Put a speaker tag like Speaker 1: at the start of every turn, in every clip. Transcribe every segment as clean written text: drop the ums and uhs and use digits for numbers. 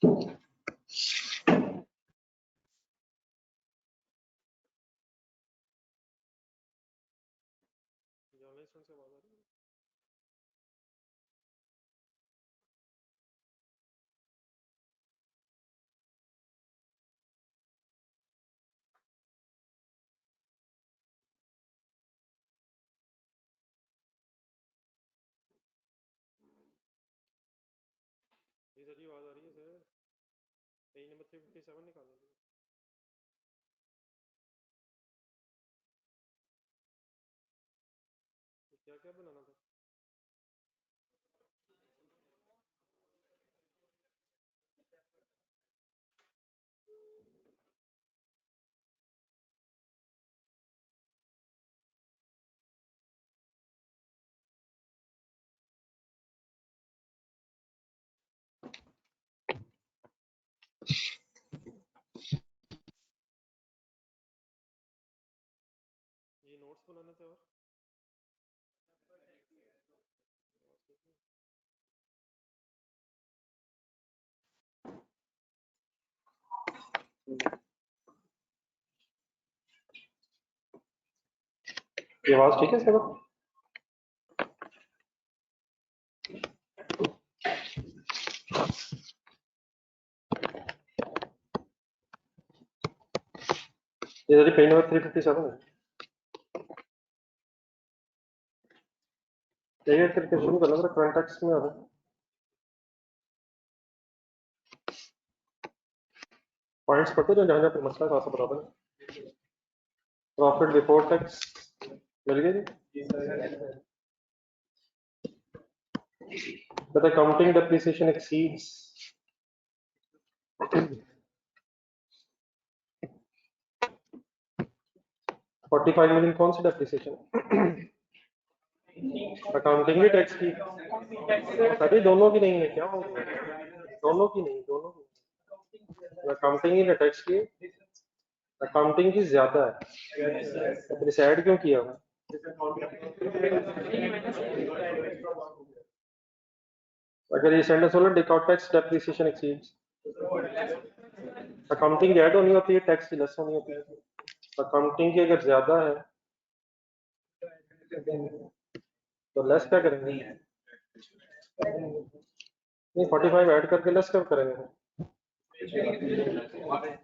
Speaker 1: ये सर आवाज आ रही है सर? पेज नंबर 357 निकालो। क्या क्या बनाना था? ये नोट्स बनाने थे और ये आवाज ठीक है सर? ये सर पेज नंबर 357 है। देखिए करके शुरू करना जरा, करंट टेक्स्ट में आ रहा है। पॉइंट्स पढ़ते जाओ, जहाँ जहाँ पे मसला है सब बराबर है। प्रॉफिट बिफोर टैक्स मिल गया जी। But accounting depreciation exceeds 45 million। कौन सी डेप्रिसिएशन? अकाउंटिंग की टैक्स की? सभी दोनों की नहीं है क्या? दोनों की नहीं, दोनों की। अकाउंटिंग की टैक्स की, अकाउंटिंग की ज्यादा है, तो फिर ऐड क्यों किया हुआ? अगर ये सेंटेंस बोला डिकॉर्ड टैक्स डेप्रिसिएशन एक्सीड्स, अकाउंटिंग की ऐड होनी होती है, टैक्स की लेस होनी होती है। अकाउंटिंग की अगर ज्यादा है तो लेस क्या करेंगे? नहीं 45 ऐड करके लेस कब करेंगे?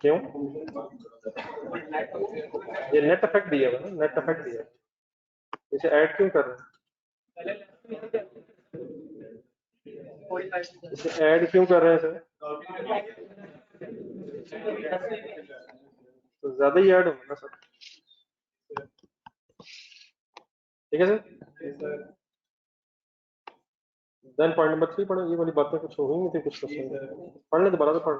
Speaker 1: क्यों? ये नेट इफेक्ट दिया हुआ है, नेट इफेक्ट दिया है। इसे ऐड क्यों कर रहे हैं? इसे ऐड क्यों कर रहे हैं सर? तो ज्यादा ही ऐड होगा ना सर। ठीक है सर। देन पॉइंट नंबर 3 पढ़ो। ये वाली बातें कुछ हो गई थी, कुछ पढ़ ले दोबारा, तो पढ़।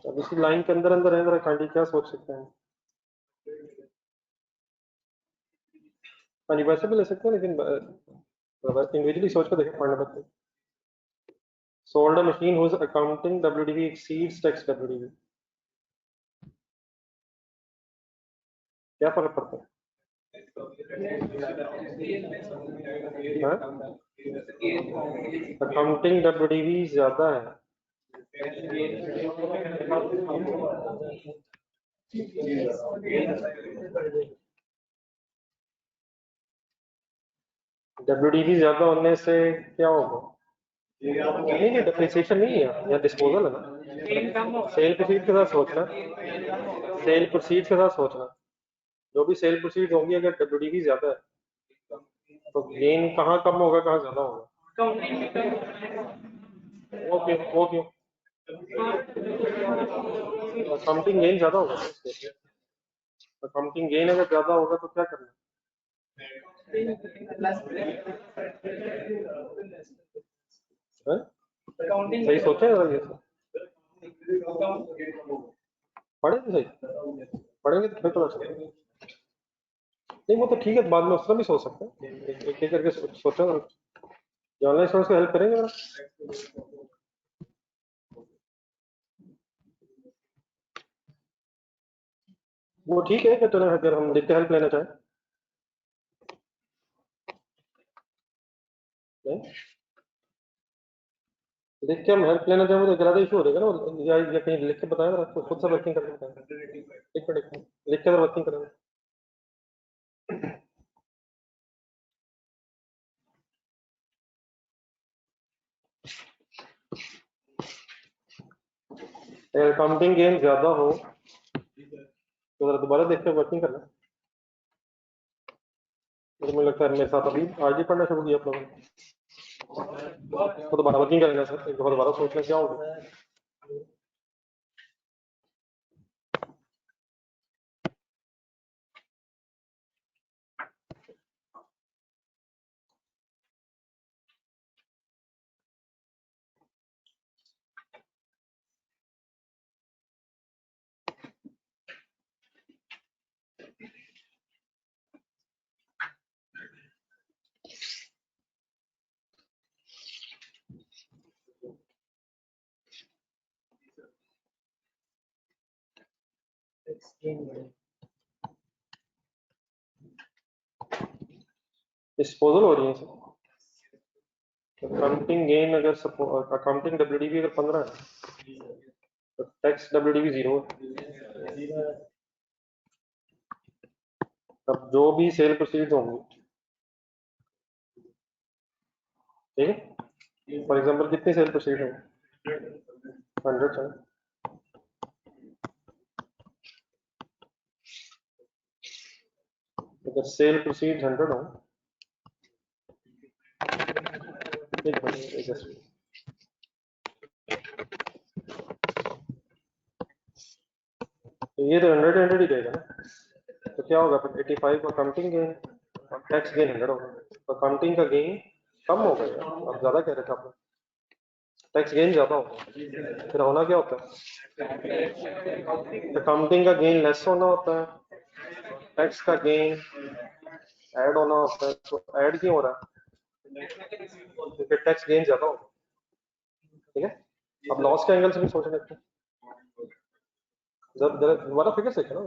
Speaker 1: अब इसी लाइन के अंदर अंदर है, जरा कांडी क्या सोच सकते हैं? हाँ जी, वैसे भी ले सकते हैं, लेकिन इंडिविजुअली सोच कर देखें। Point number 3, sold a machine whose accounting WDV exceeds tax WDV। क्या फर्क पड़ता है? अकाउंटिंग WDV ज्यादा है। WDV ज्यादा होने से क्या होगा? नहीं नहीं, डिप्रिसिएशन नहीं है या डिस्पोजल है ना। सेल प्रोसीड के साथ सोचना, सेल प्रोसीड के साथ सोचना। जो भी सेल प्रोसीड होंगी, अगर WDV ज्यादा है तो गेन कहाँ कम होगा, कहाँ ज्यादा होगा? वो क्यों? वो क्यों? अकाउंटिंग गेन ज्यादा होगा। अकाउंटिंग गेन अगर ज्यादा होगा तो क्या करना? है? सही सोचा है ये? पढ़े थे सही? पढ़ेंगे तो फिर पता चलेगा। नहीं वो तो ठीक है, बाद में उसका भी सोच सकते हैं, एक एक करके सोचा। ऑनलाइन स्टूडेंट्स को हेल्प करेंगे ना? वो ठीक है कि चलो, अगर हम लिख के हेल्प लेना चाहें। नहीं लिख के हम हेल्प लेना चाहेंगे तो ज़्यादा इशू हो जाएगा ना, या कहीं लिख के बताया ना, तो खुद से वर्किंग करके बताएं। लिख के वर्किंग करेंगे। अगर काउंटिंग गेन ज़्यादा हो तो ज़रा दोबारा देख के वर्किंग करना। मुझे लगता है मेरे साथ अभी आज ही पढ़ना शुरू किया आप लोगों ने, तो दोबारा वर्किंग करेंगे सर, एक दफा दोबारा सोच लें क्या होगा। डिस्पोजल हो रही है सर। अकाउंटिंग गेन अगर अकाउंटिंग डब्ल्यूडीवी अगर 15 है तो टैक्स डब्ल्यूडीवी 0 है। अब जो भी सेल प्रोसीड होंगी, ठीक है, फॉर एग्जांपल कितनी सेल प्रोसीड होंगी, 100 है। अगर सेल प्रोसीड 100 हो, एक मिनट, एक मिनट। तो ये तो 100 ही रहेगा ना, तो क्या होगा फिर 85 अकाउंटिंग गेन और टैक्स गेन 100 होगा, तो अकाउंटिंग का गेन कम हो गया, अब ज्यादा कह रहे थे आप, टैक्स गेन ज्यादा होगा, फिर होना क्या होता है, अकाउंटिंग का गेन लेस होना होता है, टैक्स का गेन ऐड होना होता है, तो ऐड क्यों हो रहा है, क्योंकि टैक्स गेन ज्यादा होगा, ठीक है। अब लॉस के एंगल से भी सोच लेते हैं, जब दोबारा फिगर से ना,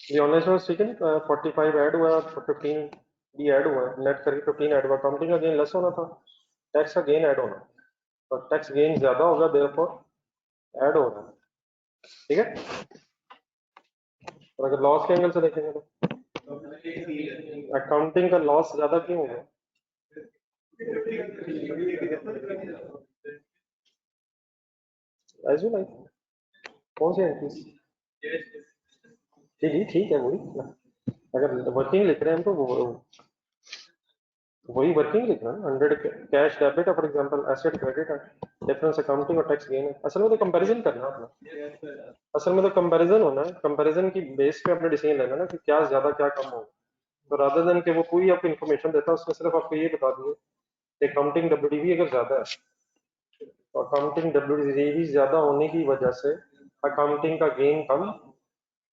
Speaker 1: ये ऑनलाइन सोर्स ठीक है ना, 45 ऐड हुआ और 15 भी ऐड हुआ, नेट करके 15 ऐड हुआ, अकाउंटिंग का गेन लेस होना था, टैक्स का गेन ऐड होना, और टैक्स गेन ज्यादा होगा, देयरफॉर ऐड हो रहा है, ठीक है। और अगर लॉस के एंगल से देखेंगे तो अकाउंटिंग का लॉस ज्यादा क्यों होगा, एज यू लाइक, कौन सी एंट्रीज, ठीक है, ठीक है, वही अगर वर्किंग लिख रहे हैं हम तो वही वर्किंग लिखना है, 100 कैश डेबिट है फॉर एग्जांपल, एसेट क्रेडिट है, डिफरेंस अकाउंटिंग और टैक्स गेन है, असल में तो कंपैरिजन करना है अपना, असल में तो कंपैरिजन होना है, कंपैरिजन की बेस पे अपने डिसीजन लेना ना कि क्या ज्यादा क्या कम होगा, तो रादर देन कि वो पूरी आपको इन्फॉर्मेशन देता है, उसमें सिर्फ आपको ये बता दिए कि अकाउंटिंग डब्ल्यूडीवी अगर ज्यादा है, तो अकाउंटिंग डब्ल्यूडीवी ज्यादा होने की वजह से अकाउंटिंग का गेन कम,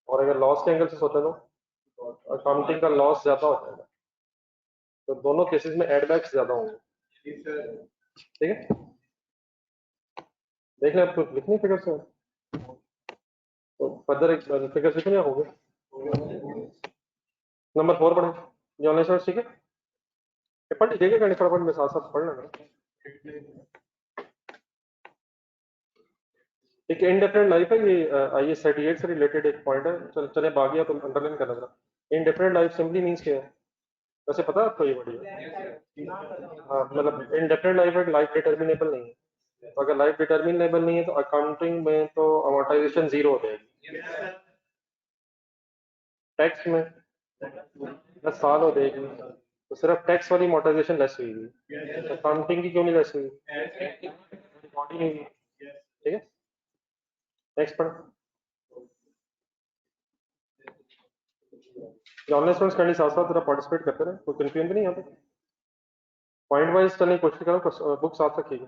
Speaker 1: और अगर लॉस के एंगल से सोचा तो अकाउंटिंग का लॉस ज्यादा हो जाएगा, तो दोनों केसेस में एडबैक्स ज्यादा होंगे, ठीक है। देख लें आपको लिखनी फिगर से, तो फर्दर फिगर से हो गए, नंबर 4 पढ़े, जॉन सर, ठीक है, ये पढ़ लीजिएगा, गणित फटाफट में साथ साथ पढ़ लेना। एक इनडेफिनेट लाइफ है ये, आइए 38 से रिलेटेड एक पॉइंट है, चले बाकी तो अंडरलाइन करना जरा। इनडेफिनेट लाइफ सिंपली मींस क्या है, वैसे पता है आपको ये बढ़िया, हाँ, मतलब इनडेफिनेट लाइफ है, लाइफ डिटर्मिनेबल नहीं है, तो अगर लाइफ डिटर्मिनेबल नहीं है तो अकाउंटिंग में तो अमोर्टाइजेशन जीरो हो जाएगी, टैक्स में 10 साल हो जाएगी, तो सिर्फ टैक्स वाली अमोर्टाइजेशन लेस हुई, अकाउंटिंग की क्यों नहीं लेस हुई, बॉडी नहीं हुई, ठीक है। नेक्स्ट पढ़, ऑनलाइन स्टूडेंट्स करने साथ साथ थोड़ा पार्टिसिपेट करते रहे, कोई कंफ्यूजन नहीं आता, पॉइंट वाइज चलने की कोशिश करो, बुक साथ रखिएगा।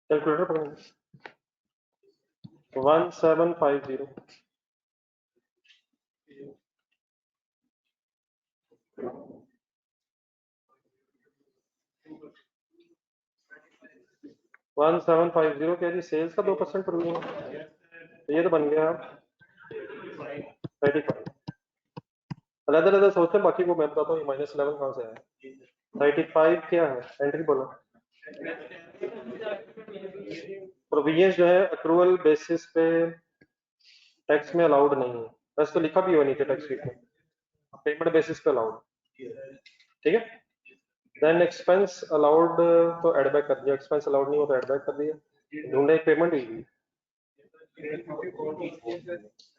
Speaker 1: कैलकुलेटर पकड़ेंगे 1750 1750 क्या जी सेल्स का 2% पर हुआ तो ये तो बन गया 35 अलग अलग सोचते हैं बाकी को मैं बताता हूँ -11 कहाँ से आया 35 क्या है एंट्री बोलो प्रोविजन जो है अक्रूवल बेसिस पे टैक्स में अलाउड नहीं है बस तो लिखा भी हुआ नीचे टैक्स शीट में पेमेंट बेसिस पे अलाउड ठीक है देन एक्सपेंस अलाउड तो एड बैक कर दिया एक्सपेंस अलाउड नहीं हो तो एड बैक कर दिया ढूंढे पेमेंट हुई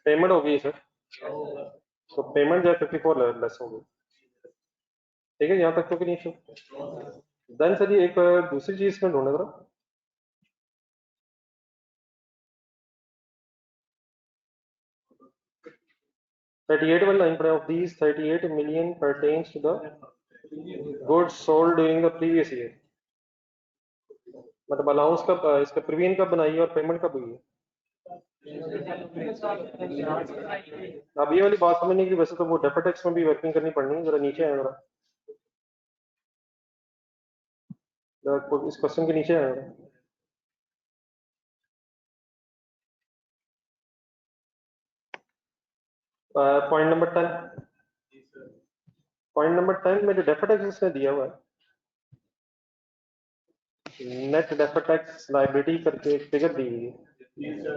Speaker 1: पेमेंट होगी सर तो पेमेंट जो है 54 लेस होगी ठीक है यहाँ तक तो कि नहीं देन सर ये एक दूसरी चीज में ढूंढे जरा 38 वाली लाइन पर of these 38 million pertains to the goods sold during the previous year मतलब अलाउंस कब इसका प्रीवियन कब बनाई है और पेमेंट कब हुई है अब ये वाली बात समझने की वैसे तो वो डेफर टैक्स में भी वर्किंग करनी पड़नी है जरा नीचे आए जरा इस क्वेश्चन के नीचे आए पॉइंट नंबर 10 पॉइंट नंबर 10 में जो डेफर टैक्स इसने दिया हुआ है नेट डेफर टैक्स लायबिलिटी करके एक फिगर दी हुई है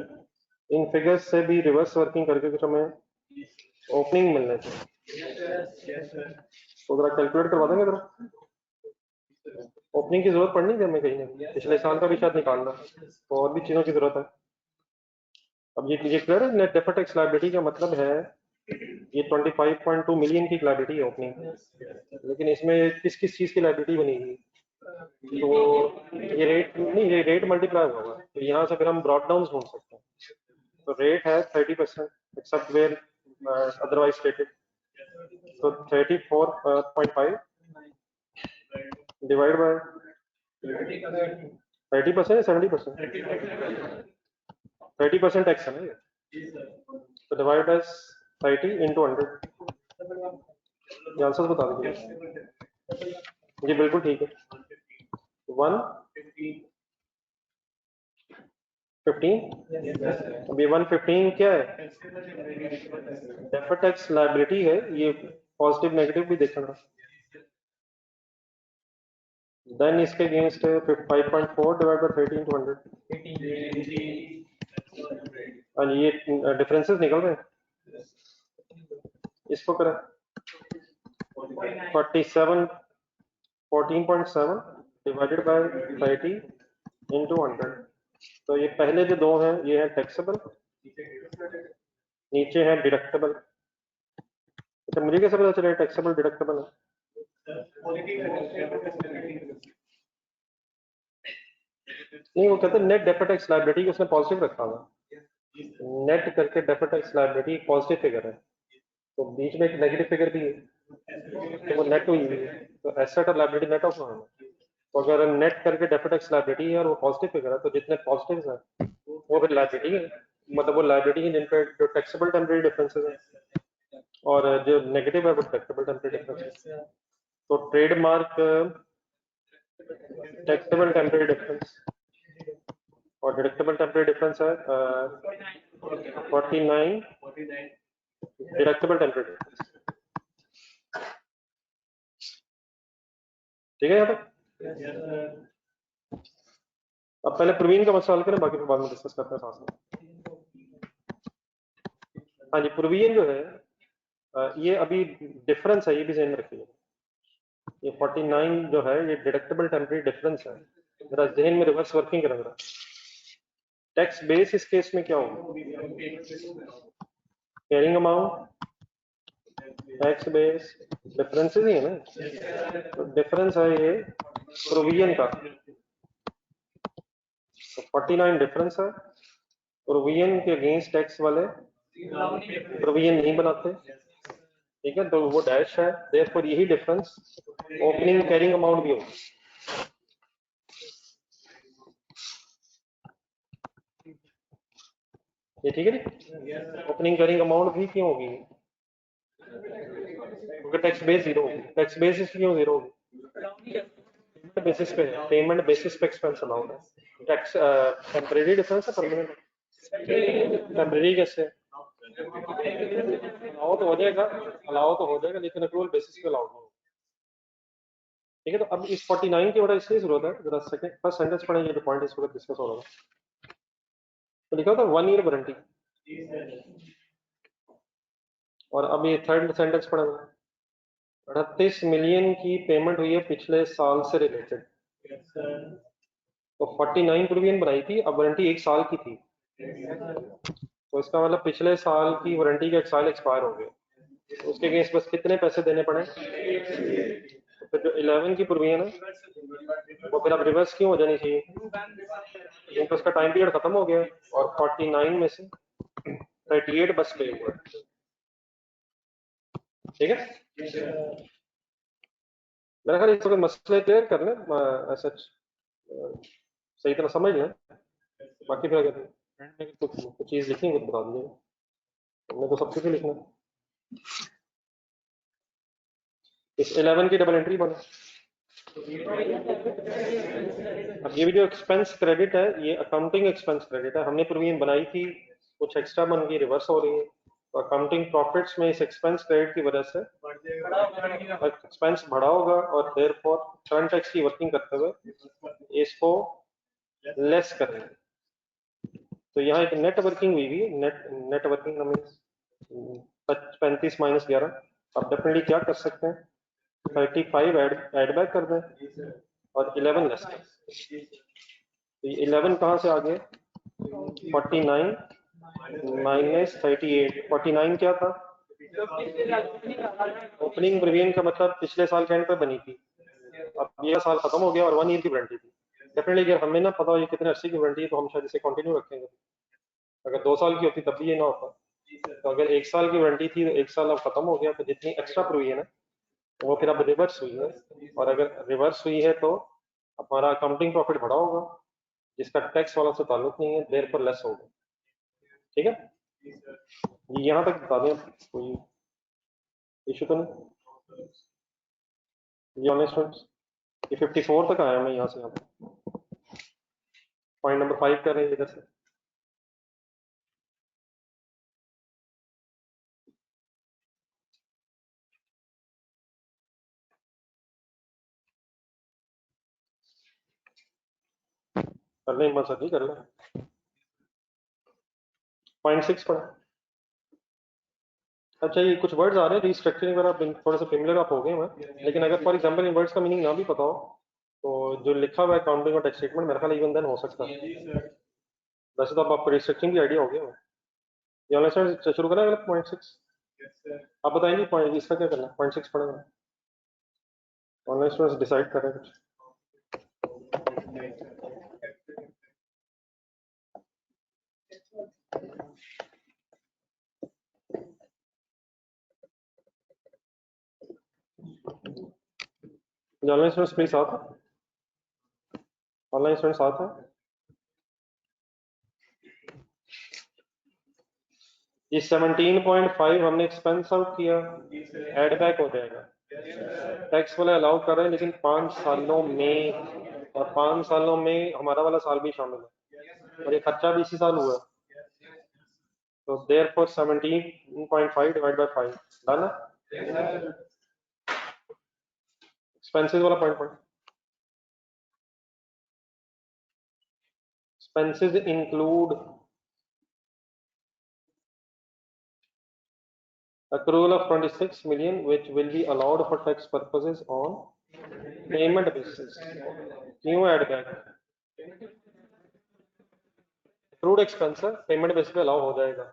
Speaker 1: इन फिगर्स से भी रिवर्स वर्किंग करके कुछ हमें ओपनिंग मिलना चाहिए तो जरा कैलकुलेट करवा देंगे जरा ओपनिंग की जरूरत पड़नी थी हमें कहीं ना कहीं पिछले साल का भी शायद निकालना तो और भी चीजों की जरूरत है अब ये क्लियर है नेट डेफर टैक्स लायबिलिटी का मतलब है ये 25.2 मिलियन की लायबिलिटी है ओपनिंग लेकिन इसमें किस किस चीज की लायबिलिटी बनेगी तो ये रेट नहीं ये रेट मल्टीप्लाई होगा तो यहाँ से फिर हम ब्रॉड डाउन ढूंढ सकते हैं तो रेट है 30% एक्सेप्ट वेयर अदरवाइज स्टेटेड तो 34.5 डिवाइड बाय 30% या 70% 30% टैक्स है ना ये तो डिवाइड बाय 30 इंटू 100 ये आंसर बता दीजिए जी बिल्कुल ठीक है 115 अभी 115 क्या है डेफर्ड टैक्स लायबिलिटी है ये पॉजिटिव नेगेटिव भी देखना देन इसके अगेंस्ट 5.4 डिवाइड बाय 30 into 100 और ये डिफरेंसेस निकल रहे हैं इसको करें 47 14.7 डिवाइडेड बाय 30 into 100 तो ये पहले जो दो हैं ये है टैक्सेबल नीचे है डिडक्टेबल अच्छा मुझे कैसे पता चला टैक्सेबल डिडक्टेबल है नहीं वो कहते हैं नेट डेफर्ड टैक्स लायबिलिटी को उसने पॉजिटिव रखा हुआ नेट करके deferred tax liability positive figure है तो बीच में एक नेगेटिव फिगर भी है तो वो नेट हुई है तो एसेट और लायबिलिटी नेट ऑफ होना तो अगर नेट करके डेफर्ड टैक्स लायबिलिटी है और वो पॉजिटिव फिगर है तो जितने पॉजिटिव है वो फिर लायबिलिटी है मतलब वो लायबिलिटी है जिन पे जो टैक्सेबल टेम्परेरी डिफरेंसेस है और जो नेगेटिव है वो टैक्सेबल टेम्परेरी डिफरेंसेस तो ट्रेडमार्क टैक्सेबल टेम्परेरी डिफरेंस और डिडक्टेबल टेम्परेरी डिफरेंस है 49 डिडक्टेबल टेम्परेरी डिफरेंस ठीक है यहाँ तक अब पहले प्रवीण का मसला हल करें बाकी फिर बाद में डिस्कस करते हैं साथ में हाँ जी प्रवीण जो है ये अभी डिफरेंस है ये भी ध्यान में रखिएगा ये 49 जो है ये डिडक्टेबल टेम्परेरी डिफरेंस है जरा जहन में रिवर्स वर्किंग करेंगे टैक्स बेस इस केस में क्या होगा carrying amount tax base differences ही है ना तो डिफरेंस है ये प्रोविजन का तो 49 डिफरेंस है प्रोविजन के अगेंस्ट टैक्स वाले प्रोविजन नहीं बनाते ठीक है तो वो डैश है देयरफॉर यही डिफरेंस ओपनिंग कैरिंग अमाउंट भी होगा ये ठीक है जी। ओपनिंग करिंग अमाउंट भी क्यों होगी, क्योंकि टैक्स बेस जीरो होगी। टैक्स बेसिस क्यों जीरो होगी, बेसिस पे है, पेमेंट बेसिस पे एक्सपेंस अलाउड है। टैक्स टेम्परेरी डिफरेंस है परमानेंट, टेम्परेरी कैसे अलाउ तो हो जाएगा, अलाउ तो हो जाएगा लेकिन अक्रूवल बेसिस पे अलाउड नहीं। ठीक है, तो अब इस 49 की वजह इसलिए जरूरत है, जरा सेकंड फर्स्ट सेंटेंस पढ़ेंगे जो पॉइंट इस वक्त डिस्कस हो रहा है। तो लिखा था 1 ईयर वारंटी, और अब ये थर्ड सेंटेंस पढ़ेंगे 38 मिलियन की पेमेंट हुई है पिछले साल से रिलेटेड। तो 49 प्रोविजन बनाई थी, अब वारंटी 1 साल की थी, तो इसका मतलब पिछले साल की वारंटी के 1 साल एक्सपायर हो गए, तो उसके अगेंस्ट बस कितने पैसे देने पड़े। तो फिर जो 11 की प्रोविजन है वो फिर अब रिवर्स क्यों हो जानी चाहिए, क्योंकि उसका टाइम पीरियड खत्म हो गया और 49 में से 38 बस पे हुआ। ठीक है, मेरा ख्याल इस वक्त मसले क्लियर कर लें, सच सही तरह समझ लें, बाकी फिर अगर कुछ चीज लिखनी हो तो बता दीजिएगा, हमने तो सब कुछ ही लिखना है। इस 11 की डबल एंट्री बने। अब ये भी जो एक्सपेंस क्रेडिट है ये अकाउंटिंग एक्सपेंस क्रेडिट है, हमने प्रोविजन बनाई थी, कुछ एक्स्ट्रा बन गई, रिवर्स हो रही है, तो अकाउंटिंग प्रॉफिट्स में इस एक्सपेंस क्रेडिट की वजह से एक्सपेंस बढ़ा होगा और देयरफॉर करंट टैक्स की वर्किंग करते हुए इसको लेस करेंगे। तो यहाँ एक नेट वर्किंग हुई हुई, नेट वर्किंग मीन्स 35 माइनस 11, आप डेफिनेटली क्या कर सकते हैं 35 ऐड बैक कर दें और 11 लेस कर। तो ये 11 कहाँ से आ गए, 49 माइनस 38। 49 क्या था, ओपनिंग प्रोविजन का मतलब पिछले साल के एंड पे बनी थी, अब ये साल खत्म हो गया और 1 ईयर की वारंटी थी। डेफिनेटली अगर हमें ना पता हो ये कितने अर्से की वारंटी है तो हम शायद इसे कंटिन्यू रखेंगे, अगर 2 साल की होती तब भी ये ना होता। तो अगर 1 साल की वारंटी थी तो 1 साल अब खत्म हो गया, तो जितनी एक्स्ट्रा प्रोविजन है वो फिर अब रिवर्स हुई है, और अगर रिवर्स हुई है तो हमारा अकाउंटिंग प्रॉफिट बढ़ा होगा जिसका टैक्स वाला से ताल्लुक नहीं है, देर पर लेस होगा। ठीक है, ये यहाँ तक बता दें, कोई इशू तो नहीं। ये ऑनलाइन स्टूडेंट्स ये 54 तक आया, मैं यहाँ से यहाँ पॉइंट नंबर 5 कर रहे हैं इधर से। कर लें हिम्मत सर, कर लें। पॉइंट 6 पढ़ा। अच्छा, ये कुछ वर्ड्स आ रहे हैं रिस्ट्रक्चरिंग वगैरह, थोड़ा सा फेमिलियर आप हो गए हैं, लेकिन अगर फॉर एग्जांपल इन वर्ड्स का मीनिंग ना भी पता हो तो जो लिखा हुआ है अकाउंटिंग और टैक्स स्टेटमेंट मेरे ख्याल इवन देन हो सकता है। वैसे तो अब आपको रिस्ट्रक्चरिंग की आइडिया हो गया है। ये ऑनलाइन से शुरू करें पॉइंट 6, आप बताएंगे पॉइंट इसका क्या करना है, पॉइंट 6 पढ़ेंगे, ऑनलाइन स्टूडेंट्स डिसाइड कर रहे हैं कुछ। ऑनलाइन स्टूडेंट्स प्लीज साथ है, ऑनलाइन स्टूडेंट्स साथ है। ये 17.5 हमने एक्सपेंस आउट किया, एड बैक हो जाएगा, टैक्स वाला अलाउ कर रहे हैं लेकिन 5 सालों में, और 5 सालों में हमारा वाला साल भी शामिल है और ये खर्चा भी इसी साल हुआ है, तो देयरफॉर 17.5 डिवाइड बाय 5 डाला। एक्सपेंसेस वाला पॉइंट पढ़, expenses include accrual of 26 million which will be allowed for tax purposes on payment basis। क्यों ऐड बैक, accrued expense है, पेमेंट बेसिस पे अलाउ हो जाएगा।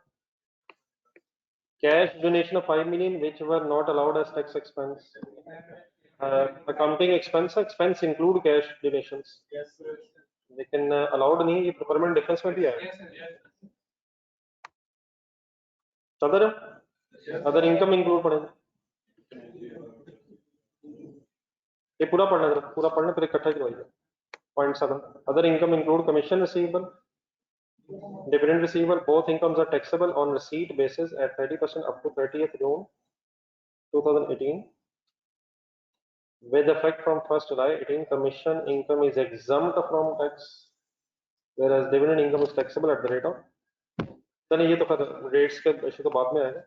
Speaker 1: Cash donation of 5 million which were not allowed as tax expense, accounting expense, expense include cash donations लेकिन allowed नहीं, ये permanent difference में भी आएगा। अदर अदर इनकम इंक्लूड पड़ेगा, ये पूरा पढ़ना जरा, पूरा पढ़ना फिर इकट्ठा करवाइए। Point 7 other income include commission receivable, Dividend receivable, both incomes are taxable on receipt basis at 30% up to 30th June 2018. With effect from 1st July 18, commission income is exempt from tax, whereas dividend income is taxable at the rate of. चलिए ये तो फिर rates के issue तो बाद में आएगा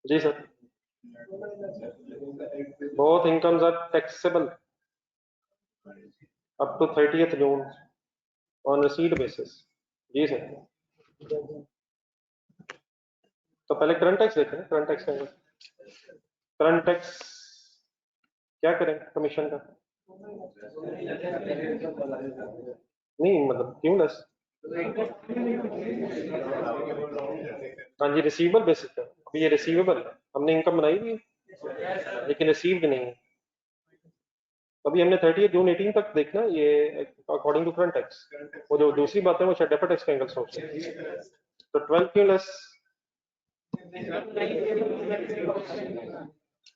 Speaker 1: जी sir. Both incomes are taxable up to 30th June on receipt basis. जी सर. तो पहले करंट टैक्स देखें. करंट टैक्स करंट टैक्स क्या करें कमीशन का नहीं मतलब क्यों लेस. हाँ जी रिसीवेबल बेसिस पे. अभी ये रिसीवेबल है, हमने इनकम बनाई हुई है लेकिन रिसीव्ड नहीं है. अभी हमने 30 जून 18 तक देखना ये अकॉर्डिंग टू करंट टैक्स. वो जो दूसरी बात है वो शायद डेफर्ड टैक्स का एंगल सोचते हैं. तो 12 क्यों लेस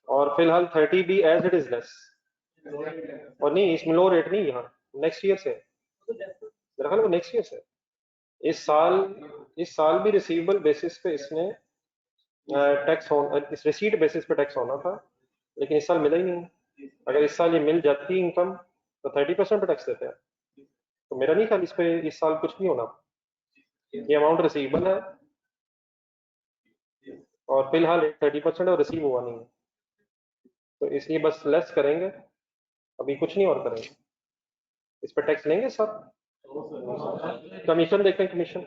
Speaker 1: और फिलहाल 30 भी एज इट इज लेस. और नहीं इसमें लो रेट नहीं, यहाँ नेक्स्ट ईयर से मेरा ख्याल वो नेक्स्ट ईयर से. इस साल भी रिसीवेबल बेसिस पे इसमें टैक्स हो, इस रिसीट बेसिस पे टैक्स होना था लेकिन इस साल मिला ही नहीं. अगर इस साल ये मिल जाती इनकम तो 30% पे टैक्स देते हैं. तो मेरा नहीं ख्याल इस पे इस साल कुछ नहीं होना. ये अमाउंट रिसीवेबल है और फिलहाल 30% और रिसीव हुआ नहीं है तो इसलिए बस लेस करेंगे. अभी कुछ नहीं और करेंगे. इस पर टैक्स लेंगे सब. कमीशन देखते हैं. कमीशन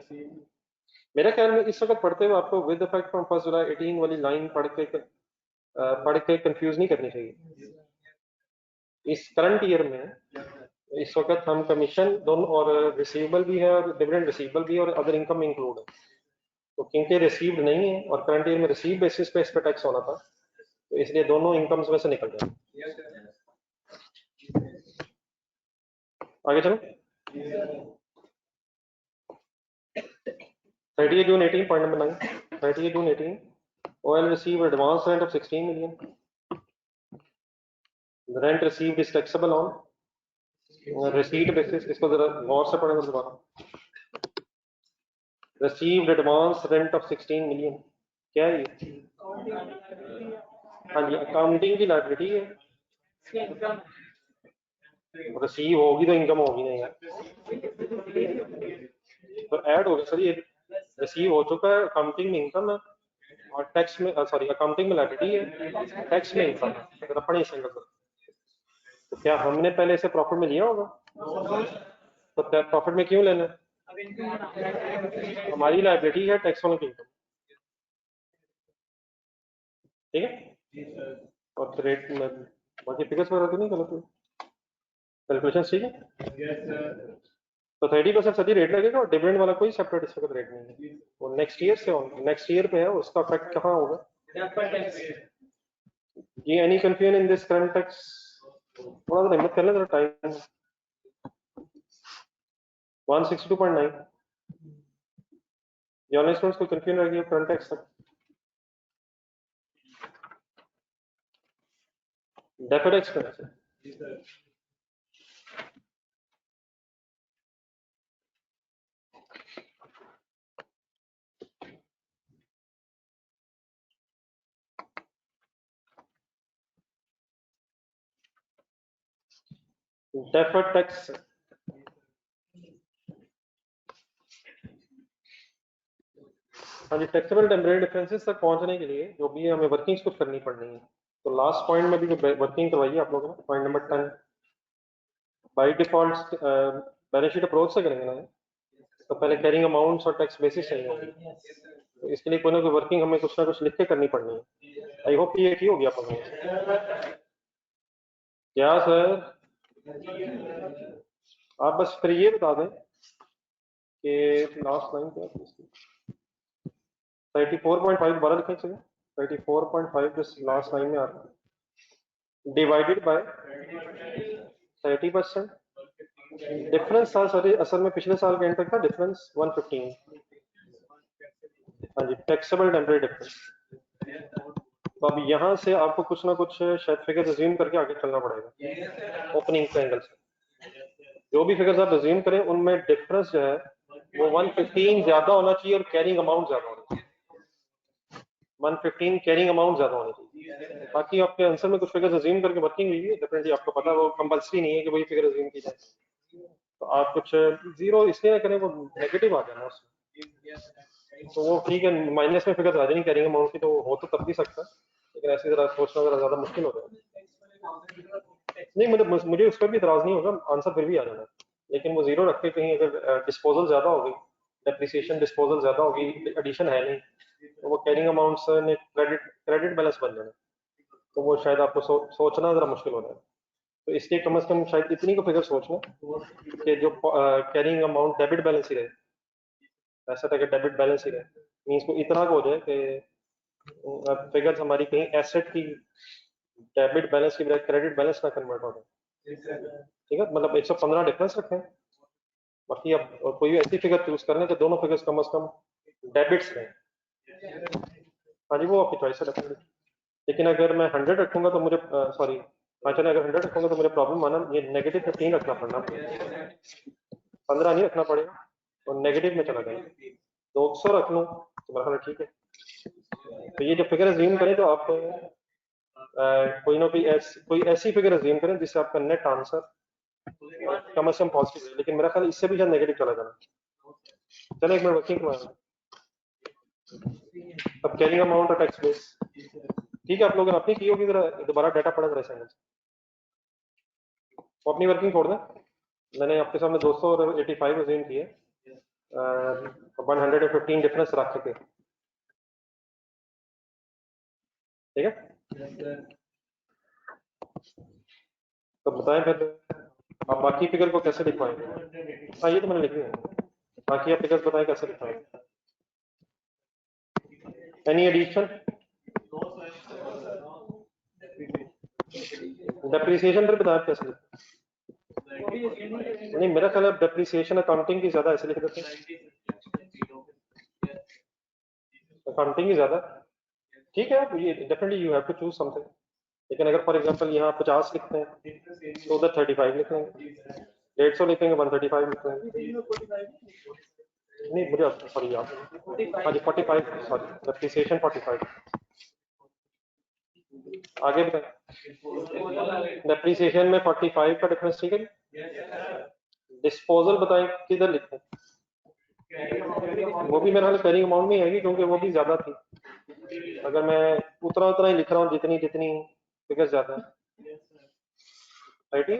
Speaker 1: मेरे ख्याल में इस वक्त पढ़ते हुए आपको विद इफेक्ट फ्रॉम 1 जुलाई 18 वाली लाइन पढ़ के कंफ्यूज नहीं करनी चाहिए. इस करंट ईयर में इस वक्त हम कमीशन दोनों और रिसीवेबल भी है और डिविडेंड रिसीवेबल भी है और अदर इनकम इंक्लूड है. तो क्योंकि रिसीव्ड नहीं है और करंट ईयर में रिसीव बेसिस पे इस पे टैक्स होना था तो इसलिए दोनों इनकम्स में से निकल जाए. आगे चलो. 30 June 18 point number 9. 30 June 18 OL received advance rent of 16 million. The rent received is taxable on receipt basis. इसको जरा गौर से पढ़ेंगे दोबारा. Received advance rent of 16 million. क्या है ये? हाँ जी अकाउंटिंग की लायबिलिटी है. रिसीव होगी तो इनकम होगी नहीं यार. तो ऐड हो गया सर. ये रिसीव हो चुका है, अकाउंटिंग में इनकम है और टैक्स में सॉरी अकाउंटिंग में लायबिलिटी है, टैक्स में इनकम है. अगर अपने हिस्से का तो क्या हमने पहले इसे प्रॉफिट में लिया होगा? तो प्रॉफिट में क्यों लेना? हमारी लायबिलिटी है टैक्स वालों की इनकम. ठीक है. और रेट में बाकी फिगर्स वगैरह तो नहीं गलत हुई? कैलकुलेशन ठीक है. तो 30% सभी रेट लगेगा और डिविडेंड वाला कोई सेपरेट इस वक्त रेट नहीं है. वो नेक्स्ट ईयर से नेक्स्ट ईयर पे है, उसका इफेक्ट कहाँ होगा? जी any confusion in this current tax? थोड़ा सा हिम्मत कर लें. टाइम 162.9. ये ऑनलाइन स्टूडेंट्स को कंफ्यूजन रह गया करंट टैक्स तक. डेफर्ड टैक्स करना है. डेफर्ड टैक्स हाँ जी. टैक्सेबल टेम्परेरी डिफरेंसेस तक पहुंचने के लिए जो भी हमें वर्किंग्स कुछ करनी पड़नी है. तो लास्ट पॉइंट में भी जो वर्किंग करवाई है आप लोगों ने, point number 10 by default balance sheet approach से करेंगे ना. तो पहले कैरिंग अमाउंट्स और टैक्स बेसिस चाहिए होगी. तो इसके लिए कोई ना कोई वर्किंग हमें कुछ ना कुछ लिख के करनी पड़नी है. आई होप ये की होगी आप लोगों ने. क्या सर आप बस फिर ये बता दें कि लास्ट लाइन क्या है इसकी. 34.5 दोबारा लिखें. चलिए 34.5 जिस लास्ट लाइन में आ रहा है डिवाइडेड बाय 30%. डिफरेंस था सर असल में पिछले साल के एंड तक था डिफरेंस 115. हाँ जी टैक्सेबल टेम्परेरी डिफरेंस. तो अब यहाँ से आपको कुछ ना कुछ शायद फिगर अज्यूम करके आगे चलना पड़ेगा ओपनिंग के एंगल से. जो भी फिगर्स आप अज्यूम करें उनमें डिफरेंस जो है वो 115 ज्यादा होना चाहिए और कैरिंग अमाउंट ज्यादा होना चाहिए। 115 कैरिंग अमाउंट ज्यादा होनी चाहिए। बाकी आपके आंसर में कुछ फिगर्स अज्यूम करके वर्किंग हुई है, डेफिनेटली आपको पता है वो कंपल्सरी नहीं है कि वही फिगर अज्यूम की जाए। तो आप कुछ जीरो इसलिए करें, वो नेगेटिव आ जाना उसमें, तो वो ठीक है, माइनस में फिगर आ जाएगी कैरिंग अमाउंट की, तो हो तो तब भी सकता है, लेकिन ऐसी जरा सोचना जरा ज्यादा मुश्किल हो जाएगा। नहीं, मुझे उस पर भी इतराज नहीं होगा, आंसर फिर भी आ जाना, लेकिन वो जीरो रख के कहीं अगर डिस्पोजल ज्यादा होगी, डेप्रिसिएशन डिस्पोजल ज्यादा होगी, एडिशन है नहीं, तो वो कैरिंग अमाउंट से क्रेडिट बैलेंस बन जाना, तो वो शायद आपको सोचना जरा मुश्किल हो रहा है। तो इसलिए कम से कम शायद इतनी को फिगर सोचना कि जो कैरिंग अमाउंट डेबिट बैलेंस ही रहे, ऐसा था कि डेबिट बैलेंस ही रहे, मीन्स को इतना हो जाए कि फिगर्स हमारी कहीं एसेट की डेबिट बैलेंस की बजाय क्रेडिट बैलेंस ना कन्वर्ट हो जाए। ठीक है, मतलब 115 डिफरेंस रखें, बाकी आप कोई भी ऐसी फिगर चूज करने कि दोनों फिगर्स कम से कम डेबिट्स रहें। हाँ जी, वो आपकी चॉइस है डेफिनेटली, लेकिन अगर मैं 100 रखूंगा तो मुझे सॉरी, हाँ चले, अगर 100 रखूंगा तो मुझे प्रॉब्लम आना, ये नेगेटिव 15 रखना पड़ना, 15 नहीं रखना पड़ेगा और नेगेटिव में चला जाएगा। 200 रख लूँ तो मेरा ख्याल ठीक है। तो ये जो फिगर अज्यूम करें तो आप कोई ना कोई ऐसी फिगर अज्यूम करें जिससे आपका नेट आंसर कम से कम पॉजिटिव है, लेकिन मेरा ख्याल इससे भी शायद नेगेटिव चला जाना। चलो एक मिनट वर्किंग करवाना। अब कैरिंग अमाउंट और टैक्स बेस, ठीक है, आप लोगों ने अपनी की होगी, जरा दोबारा डाटा पढ़ा जरा सेकंड, वो अपनी वर्किंग छोड़ दें। मैंने आपके सामने 200 और 85 अज्यूम किए, 115 डिफरेंस रख के, ठीक है। तो बताएं फिर आप बाकी फिगर को कैसे दिखाएंगे। हाँ ये तो मैंने लिखी है, बाकी आप फिगर बताएं कैसे दिखाएंगे। एनी एडिशन, डेप्रिसिएशन फिर बताएं कैसे लिखें। नहीं, मेरा ख्याल है डेप्रिसिएशन अकाउंटिंग की ज्यादा ऐसे लिख देते हैं, अकाउंटिंग की ज्यादा, ठीक है, ये definitely you have to choose something, लेकिन अगर फॉर एग्जांपल यहाँ 50 लिखते हैं तो उधर 35 लिख लेंगे, 150 लिखेंगे 135 लिख लेंगे। नहीं मुझे सॉरी याद, हाँ जी 45, सॉरी डेप्रिसिएशन 45। आगे बताएं, डेप्रिसिएशन में 45 का डिफरेंस, ठीक है। डिस्पोजल बताएं किधर लिखें, वो भी मेरा कैरिंग अमाउंट में आएगी क्योंकि वो भी ज्यादा थी, अगर मैं उतना उतना ही लिख रहा हूँ जितनी जितनी फिगर ज्यादा है, राइट ही।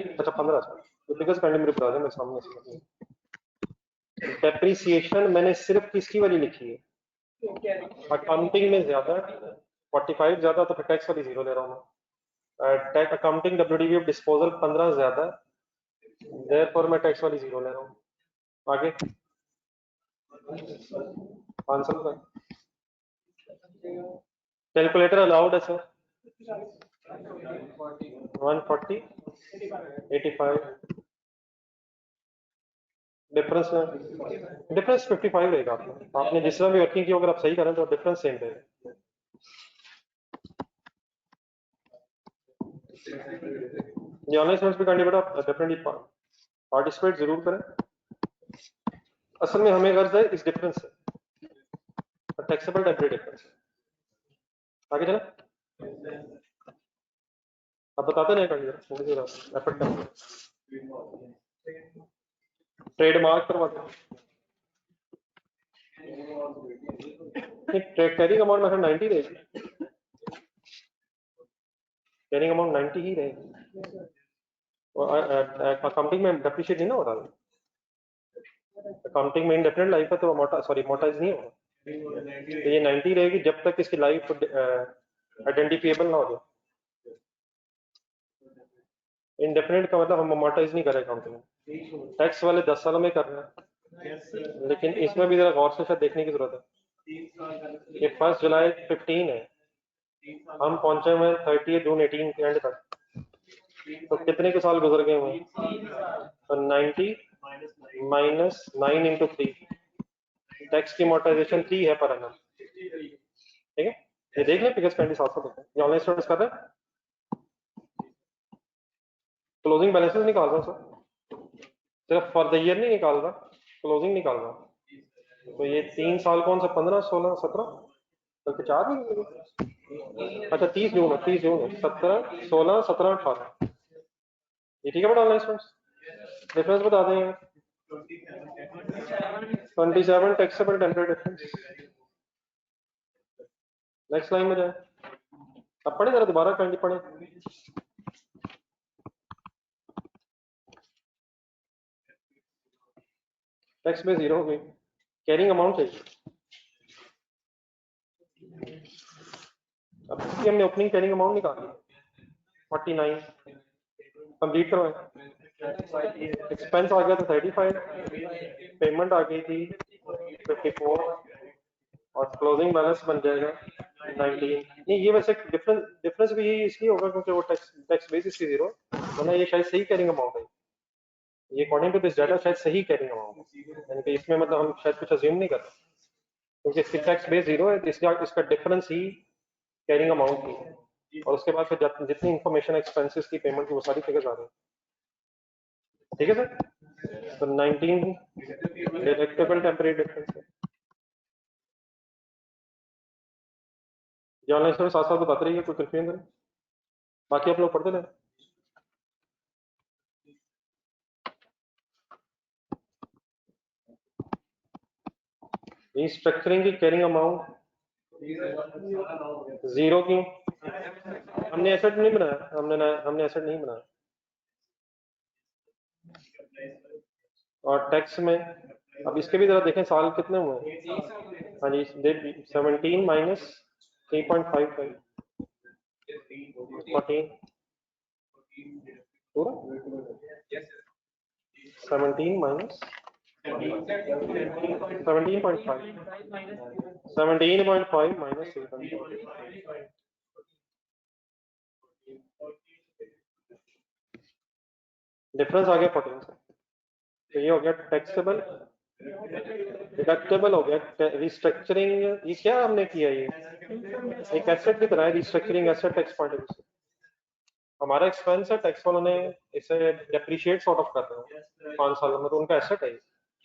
Speaker 1: अच्छा 15, तो फिगर्स पहले मेरे बता दें, मैं सामने से। डेप्रिसिएशन मैंने सिर्फ किसकी वाली लिखी है, अकाउंटिंग में ज्यादा, 45 ज्यादा, तो फिर टैक्स वाली जीरो ले रहा हूँ मैं। Tax accounting WDV of disposal 15 ज्यादा, देयरफॉर मैं टैक्स वाली जीरो ले रहा हूँ। आगे आंसर का कैलकुलेटर अलाउड है सर, 140 85 डिफरेंस, डिफरेंस 55 रहेगा। आपने जिस तरह भी वर्किंग की, अगर आप सही करें तो डिफरेंस सेम रहेगा। ये ऑनलाइन सर्च भी करने बेटा, डेफिनेटली पार्टिसिपेट जरूर करें। असल में हमें गर्ज है इस डिफरेंस से, टैक्सेबल डेबिट डिफरेंस। आगे चला, अब बताते नहीं कर एफर्ट कर, ट्रेडमार्क करवा दो, कैरिंग अमाउंट में 90 रहेगी, कैरिंग अमाउंट 90 ही रहेगी, अकाउंटिंग में डेप्रिशिएट नहीं ना हो रहा, अकाउंटिंग में इंडेफिनिट लाइफ है तो मोटाइज नहीं होगा, तो ये 90 रहेगी जब तक इसकी लाइफ आइडेंटिफिएबल ना हो जाए। इंडेफिनिट का मतलब हम मोटाइज नहीं करें अकाउंटिंग में, टैक्स वाले 10 सालों में कर रहे हैं, लेकिन इसमें भी जरा गौर से शायद देखने की जरूरत है। ये 1 जुलाई 15 है, हम पहुंचे हुए 30 जून 18 के एंड तक, तो कितने के साल गुजर गए हुए, तो 90 माइनस 9 इंटू 3, टैक्स की मोटाइजेशन 3 है पर annum, ठीक है। ये देख लें फिगर्स कैंडी 700 देखें, ये ऑनलाइन स्टूडेंट्स कर रहे हैं, क्लोजिंग बैलेंसेस निकाल रहे हैं सर, सिर्फ फॉर द ईयर नहीं निकाल रहा, क्लोजिंग निकाल रहा। तो ये 3 साल कौन सा, 15, 16, 17, बल्कि 4 भी नहीं। अच्छा 30 जून है, 30 जून है, 17, 16, 17, 18, ये ठीक है बड़ा ऑनलाइन स्टूडेंट्स। डिफरेंस बता दें यार, 27 taxable temporary difference. Next line में जाए, अब पढ़े जरा दोबारा काइंडली पढ़े। टैक्स में जीरो हो गई, कैरिंग अमाउंट चाहिए। अब इसकी हमने ओपनिंग कैरिंग अमाउंट निकाली 49, कंप्लीट करवाए। एक्सपेंस आ गया था 35, पेमेंट आ गई थी 54 और क्लोजिंग बैलेंस बन जाएगा 19। नहीं ये वैसे डिफरेंस भी यही इसलिए होगा क्योंकि वो टैक्स बेस इसकी जीरो, वरना ये शायद सही कैरिंग अमाउंट है। ये अकॉर्डिंग टू दिस डाटा शायद सही कैरिंग अमाउंट है, यानी कि इसमें मतलब हम शायद कुछ अज्यूम नहीं कर रहे क्योंकि इसकी टैक्स बेस जीरो है, इसका डिफरेंस ही कैरिंग अमाउंट की है। और उसके बाद फिर जितनी इंफॉर्मेशन एक्सपेंसेस की पेमेंट की वो सारी फिगर्स आ रही है। ठीक है सर, तो 19 डिडक्टेबल टेम्परेरी डिफरेंस है। ये ऑनलाइन सर साथ साथ बताते रहिए, कोई कंफ्यूजन नहीं, बाकी आप लोग पढ़ते रहे। रिस्ट्रक्चरिंग की कैरिंग अमाउंट जीरो क्यों? हमने एसेट नहीं बनाया, हमने एसेट नहीं बनाया। और टैक्स में अब इसके भी जरा देखें साल कितने हुए। हाँ जी 17 माइनस 3.55 14 पूरा 17 माइनस 17.5 17.5 माइनस 3.5 डिफरेंस आ गया 14 से। तो ये हो गया टैक्सेबल, डिडक्टेबल हो गया। रिस्ट्रक्चरिंग ये क्या हमने किया, ये एक एसेट की तरह है restructuring asset tax point of view से। हमारा एक्सपेंस है, टैक्स वालों ने इसे डेप्रिशिएट सॉर्ट ऑफ कर रहे हैं 5 सालों में, तो उनका एसेट है।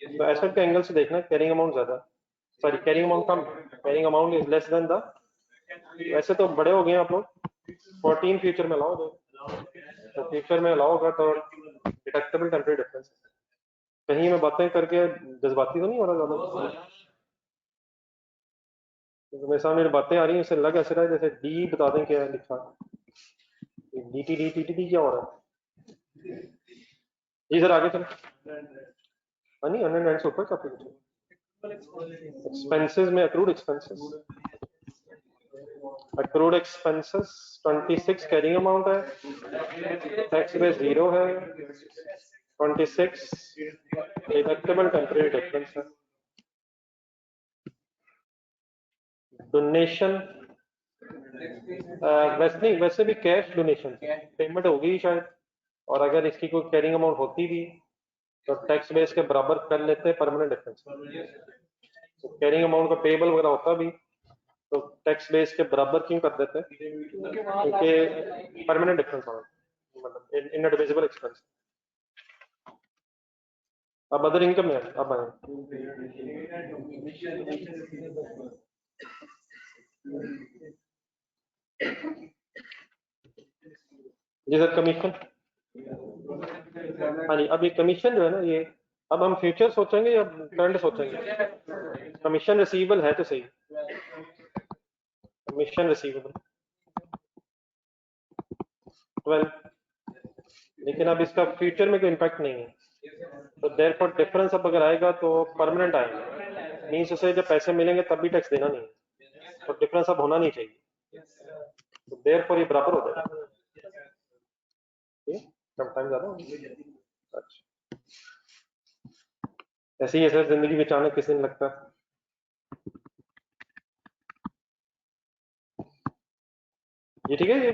Speaker 1: तो एसेट के एंगल से देखना, कैरिंग अमाउंट ज्यादा, sorry carrying amount come, carrying amount is less than the. वैसे तो बड़े हो गए आप लोग, 14 फ्यूचर में अलाउ हो, तो फ्यूचर में अलाउ होगा तो डिडक्टेबल टेम्परेरी डिफरेंस। कहीं मैं बातें करके जज्बाती तो नहीं हो रहा ज्यादा? तो मेरे सामने जो बातें आ रही हैं उससे लग ऐसे रहा है जैसे डी बता दें क्या है लिखा, D T D T T क्या हो रहा है। जी सर आगे चलो। हाँ नहीं 100 से ऊपर काफी कुछ एक्सपेंसेस में, अक्रूड एक्सपेंसेस 26 कैरिंग अमाउंट है, टैक्स बेस जीरो है, 26 डिडक्टेबल टेम्परेरी डिफरेंस है। डोनेशन वैसे नहीं, वैसे भी कैश डोनेशन पेमेंट होगी शायद, और अगर इसकी कोई कैरिंग अमाउंट होती भी तो टैक्स बेस के बराबर कर लेते परमानेंट डिफरेंस। तो कैरिंग अमाउंट का पेबल वगैरह होता भी तो टैक्स बेस के बराबर क्यों कर देते, क्योंकि परमानेंट डिफरेंस होगा, मतलब इनएडमिसिबल एक्सपेंस। अब अदर इनकम में अब आए जी सर, कमीशन। हाँ जी, अब ये कमीशन जो है ना, ये अब हम फ्यूचर सोचेंगे या करंट सोचेंगे? कमीशन रिसीवेबल है तो सही, कमीशन रिसीवेबल 12, लेकिन अब इसका फ्यूचर में कोई इम्पैक्ट नहीं है, तो देयरफॉर डिफरेंस अब अगर आएगा तो परमानेंट आएगा, मीन्स उसे जब पैसे मिलेंगे तब भी टैक्स देना नहीं है, तो डिफरेंस अब होना नहीं चाहिए, तो देयरफॉर ये बराबर हो जाएगा। कम टाइम ज्यादा अच्छा, ऐसे ही है सर, जिंदगी में अचानक किसी दिन लगता है। ये ठीक है, ये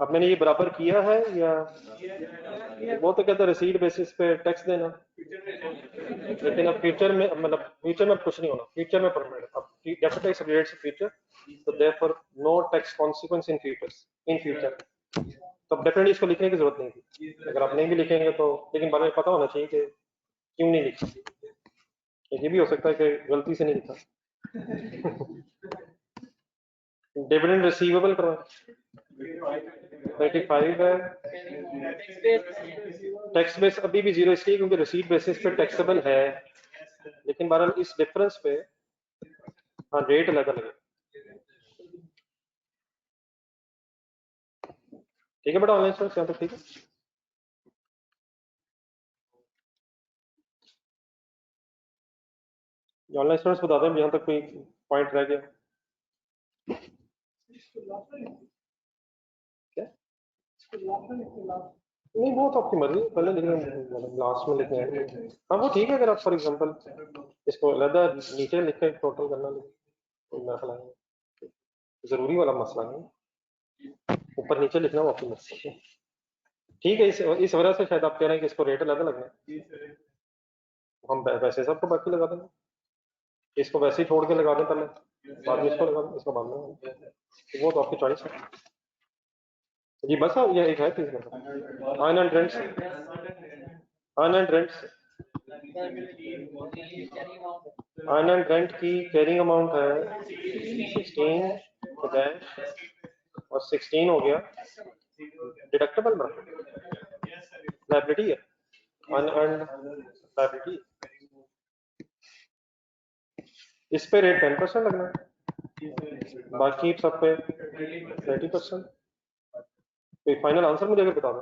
Speaker 1: अब मैंने ये बराबर किया है या वो तो कहता है रिसीट बेसिस पे टैक्स देना, लेकिन अब फ्यूचर में मतलब फ्यूचर में कुछ नहीं होना, फ्यूचर में परमानेंट, अब definite tax related to future, तो therefore no tax consequence in future. तो डेफिनेटली इसको लिखने की जरूरत नहीं थी, अगर आप नहीं भी लिखेंगे तो, लेकिन बारे में पता होना चाहिए कि क्यों नहीं लिखा? ये भी हो सकता है कि गलती से नहीं लिखा। डिविडेंड रिसीवेबल करवा 35 है। टैक्स बेस अभी भी 0 इसलिए क्योंकि रिसीट बेसिस पे टैक्सेबल है, लेकिन बहरहाल इस डिफरेंस पे हाँ रेट अलग अलग है। ठीक है बेटा, ऑनलाइन स्टूडेंट्स यहाँ तक ठीक है। ऑनलाइन स्टूडेंट्स बता दें यहाँ तक कोई पॉइंट रह गया क्या? नहीं वो तो आपकी मर्जी, पहले लिखना लास्ट में लिखना है। हाँ वो ठीक है, अगर आप फॉर एग्जांपल इसको अलग नीचे लिख के टोटल करना कोई मसला नहीं, जरूरी वाला मसला नहीं, ऊपर नीचे लिखना वो आपकी मर्जी है। ठीक है, इस वजह से शायद आप कह रहे हैं कि इसको रेट अलग लगना है, हम वैसे सबको बाकी लगा देंगे, इसको वैसे ही छोड़ के लगा दें पहले, बाद में इसको लगा दें, इसको बाद में, तो वो तो आपकी चॉइस है जी। बस ये एक है चीज earn and rents, earn and rents, earn and rent की कैरिंग अमाउंट है 16 डैश और 16 हो गया डिडक्टेबल ना, लायबिलिटी है, अनअर्न्ड लायबिलिटी, इस पे रेट 10% लगना है, बाकी सब पे 30%। तो फाइनल आंसर मुझे अगर बता दो,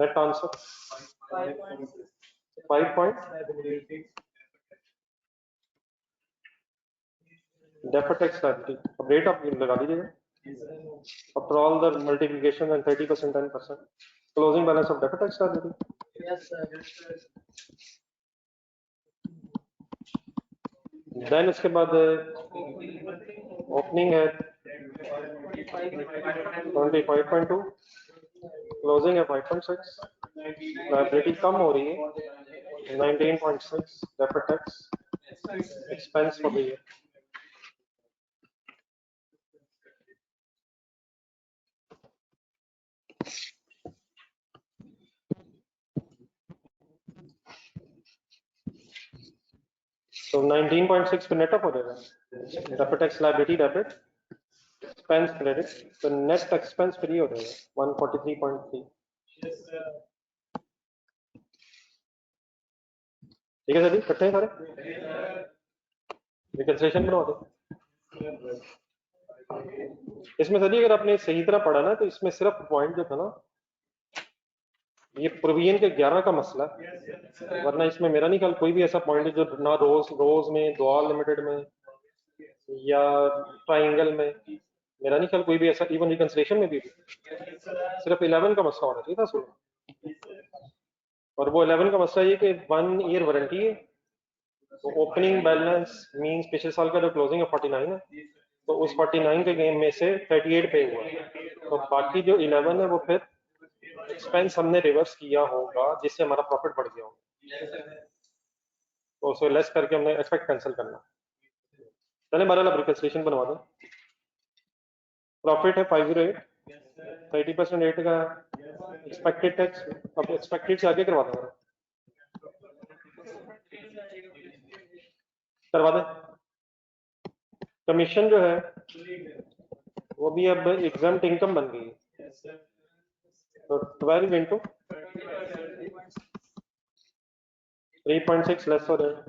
Speaker 1: net answer 5 point deferred tax liability. अब रेट आप लगा दीजिएगा, after all the multiplication and 30% 10%, closing balance of deferred tax liability. Then उसके बाद ओपनिंग है 25.2, क्लोजिंग है 5.6, लायबिलिटी कम हो रही है 19.6, deferred tax expense for the year. तो 19.6 पे नेट अप हो जाएगा, deferred tax liability debit expense credit, तो नेट एक्सपेंस फ्री हो जाएगा 143.3। ठीक है सर जी, इकट्ठे हैं सारे, रिकंसिलिएशन बनवा दो। इसमें सर जी अगर आपने सही तरह पढ़ा ना, तो इसमें सिर्फ पॉइंट जो था ना, ये प्रोविजन के 11 का मसला, वरना इसमें मेरा नहीं ख्याल कोई भी ऐसा पॉइंट है जो ना रोज में, दुआल लिमिटेड में या ट्राइंगल में, मेरा नहीं ख्याल कोई भी ऐसा, इवन रिकंसिलिएशन में भी सिर्फ 11 का मसला होना चाहिए था सुनो। और वो 11 का मसला ये कि 1 ईयर वारंटी है, तो ओपनिंग बैलेंस मींस पिछले साल का जो क्लोजिंग है 49 है, तो उस 49 के गेम में से 38 पे हुआ है, तो बाकी जो 11 है वो फिर एक्सपेंस हमने रिवर्स किया होगा जिससे हमारा प्रॉफिट बढ़ गया होगा, तो उसे लेस करके हमने एक्सपेक्ट कैंसिल करना। चले बहरहाल अब रिकंसिलिएशन बनवा दो। प्रॉफिट है 508, 30% रेट का एक्सपेक्टेड टैक्स, अब एक्सपेक्टेड से आगे करवा दो, करवा दें। कमीशन जो है वो भी अब एग्जाम्प्ट इनकम बन गई है, तो 12 इंटू 3.6 लेस हो जाएगा।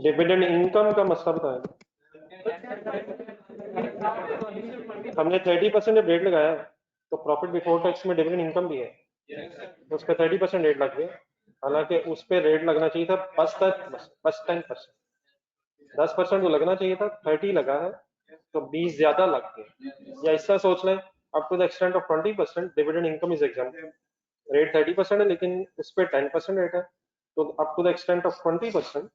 Speaker 1: डिविडेंड इनकम का मसला बताया, हमने 30% जब रेट लगाया तो प्रॉफिट बिफोर टैक्स में डिविडेंड इनकम भी है, तो उस पर 30% रेट लग गया, हालांकि उस पर रेट लगना चाहिए था बस 10%, 10% तो लगना चाहिए था, 30 लगा है, तो 20 ज्यादा लग गए। या ऐसा सोच लें, up to the extent of 20% dividend income is exempt, rate 30% है लेकिन उस पर 10% रेट है, तो up to the extent of 20%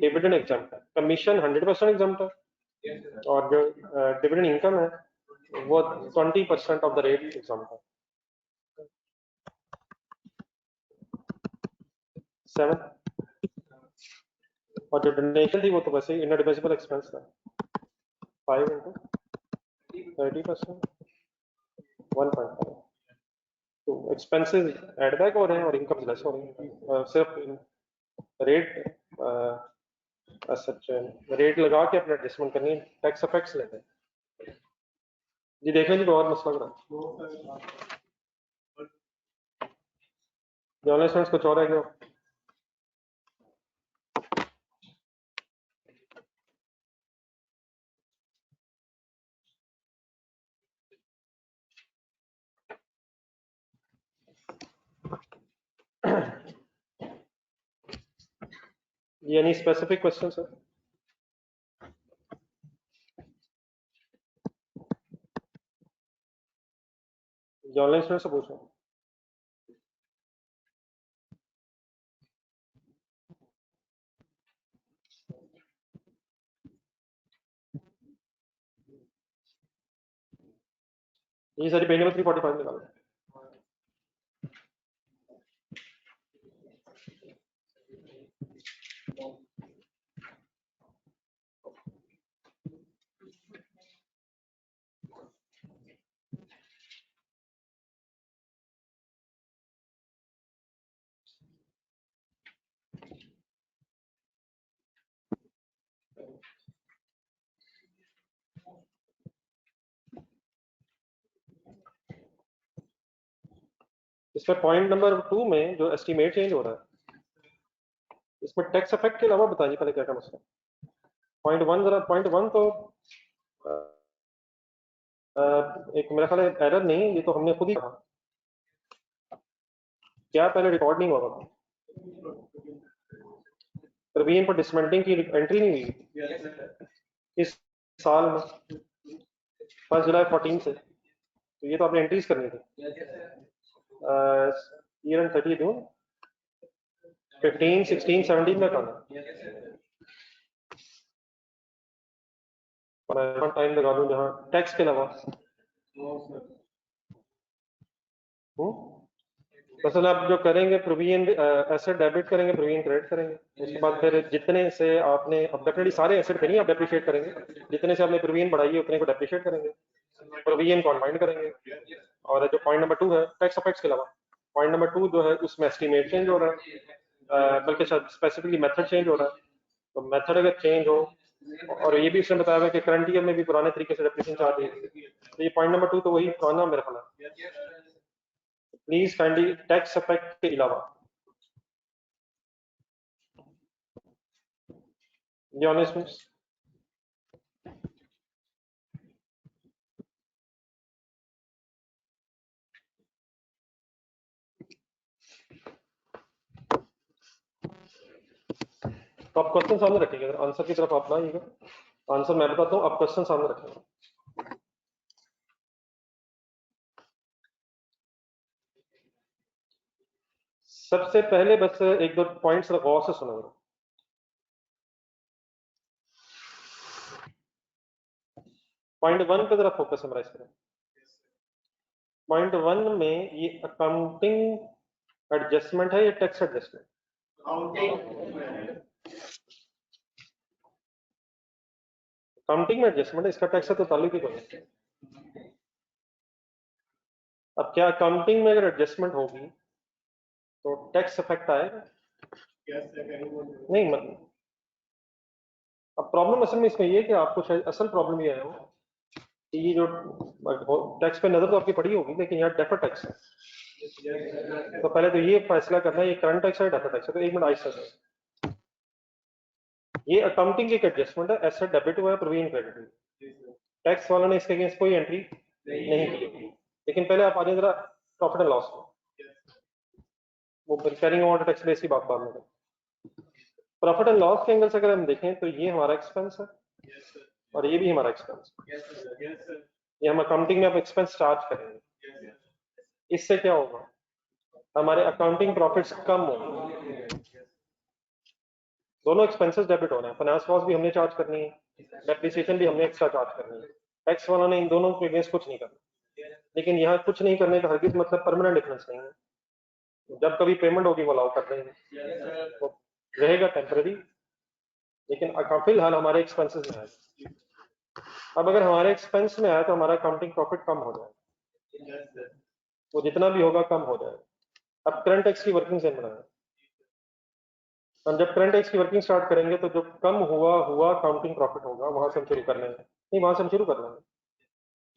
Speaker 1: dividend exempt है, कमीशन 100% एग्जाम्प्ट है, और जो डिविडेंड इनकम है वो 20% ऑफ द रेट एग्जाम्प्ट है। 7 और जो डोनेशन थी वो तो वैसे ही इनएडमिसिबल एक्सपेंस था, 5 इंटू 30% 1.5। तो एक्सपेंसेस एड बैक हो रहे हैं और इनकम लेस हो रही है। सिर्फ रेट सच रेट लगा के अपना एडजस्टमेंट करनी है, टैक्स इफेक्ट्स लेते हैं जी। देख लें जी, और मसला करा ऑनलाइन स्टूडेंट्स कुछ और है क्या? Any specific question sir? Online student से पूछो। ये सारी पेज नंबर 345 निकालो। इसमें पॉइंट नंबर 2 में जो एस्टीमेट चेंज हो रहा है, इसमें टैक्स इफेक्ट के अलावा बताइए पहले क्या क्या मसला। पॉइंट 1 जरा, पॉइंट 1 तो एक मेरा ख्याल है एरर नहीं है, ये तो हमने खुद ही कहा। क्या पहले रिकॉर्ड नहीं हुआ था? प्रवीण पर डिसमेंटलिंग की एंट्री नहीं हुई इस साल में 1 जुलाई 14 से, तो ये तो आपने एंट्रीज करनी थी। ईयर एंड 30 जून 15, 16, 17 में करना। टाइम लगा दूं जहाँ टैक्स के अलावा। दरअसल आप जो करेंगे प्रोविजन एसेट डेबिट करेंगे, प्रोविजन क्रेडिट करेंगे, उसके बाद फिर जितने से आपने, अब डेफिनेटली सारे एसेट पे नहीं आप डेप्रिशिएट करेंगे, जितने से आपने प्रोविजन बढ़ाई है उतने को डेप्रिशिएट करेंगे, प्रोविजन को अनवाइंड करेंगे। और जो पॉइंट नंबर 2 है टैक्स इफेक्ट्स के अलावा, पॉइंट नंबर 2 जो है उसमें एस्टीमेट चेंज हो रहा है, बल्कि स्पेसिफिकली मेथड चेंज हो रहा है। तो मेथड अगर चेंज हो, और ये भी उसने बताया हुआ कि करंट ईयर में भी पुराने तरीके से डेप्रिसिएशन चार्ज है, तो ये पॉइंट नंबर 2 तो वही पुराना मेरे ख्याल है। प्लीज काइंडली टैक्स इफेक्ट के अलावा honestness। तो आप क्वेश्चन सामने रखेंगे, अगर आंसर की तरफ आप ना आइएगा, आंसर मैं बताता हूँ, आप क्वेश्चन सामने रखेंगे। सबसे पहले बस एक दो पॉइंट्स गौर से सुनो। पॉइंट 1 पे जरा फोकस समराइज करें। पॉइंट 1 में ये अकाउंटिंग एडजस्टमेंट है या टैक्स एडजस्टमेंट? अकाउंटिंग में एडजस्टमेंट है, इसका टैक्स से तो ताल्लुक ही कोई नहीं। अब क्या अकाउंटिंग में अगर एडजस्टमेंट होगी तो टैक्स इफेक्ट आएगा? नहीं मतलब, अब प्रॉब्लम असल में इसमें ये है कि आपको शायद असल प्रॉब्लम ये है वो कि ये जो टैक्स पे नजर तो आपकी पड़ी होगी, लेकिन यहाँ डेफर टैक्स है। तो पहले तो ये फैसला करना है ये करंट टैक्स है डेफर टैक्स है। तो एक मिनट आइए सर, ये अकाउंटिंग एक एडजस्टमेंट है, एसेट डेबिट हुआ है, प्रोविजन क्रेडिट हुई। टैक्स वालों ने इसके अगेंस्ट कोई एंट्री नहीं की। लेकिन पहले आप आ जाए जरा प्रॉफिट एंड लॉस को, वो कैरिंग ओवर टैक्स बेस की बात बाद में। प्रॉफिट एंड लॉस के एंगल से अगर हम देखें तो ये हमारा एक्सपेंस है और ये भी हमारा एक्सपेंस है। ये हम अकाउंटिंग में अब एक्सपेंस चार्ज करेंगे। इससे क्या होगा, हमारे अकाउंटिंग प्रॉफिट्स कम होंगे। दोनों एक्सपेंसेस डेबिट हो रहे हैं, फाइनेंस कॉस्ट भी हमने चार्ज करनी है, डेप्रिसिएशन भी हमने एक्स्ट्रा चार्ज करनी है। टैक्स वालों ने इन दोनों के अगेंस्ट कुछ नहीं करना। लेकिन यहाँ कुछ नहीं करने का हरगिज मतलब परमानेंट डिफरेंस नहीं है। जब कभी पेमेंट होगी वो अलाउ कर देंगे, वो रहेगा टेम्पररी, लेकिन फिलहाल हमारे एक्सपेंसेस में आए। अब अगर हमारे एक्सपेंस में आए तो हमारा अकाउंटिंग प्रॉफिट कम हो जाए। वो जितना भी होगा कम हो जाएगा। अब करंट टैक्स की वर्किंग से बनाएंगे। हम जब करंट टैक्स की वर्किंग स्टार्ट करेंगे तो जो कम हुआ काउंटिंग प्रॉफिट होगा वहां से हम शुरू कर लेंगे। नहीं, वहां से हम शुरू कर लेंगे।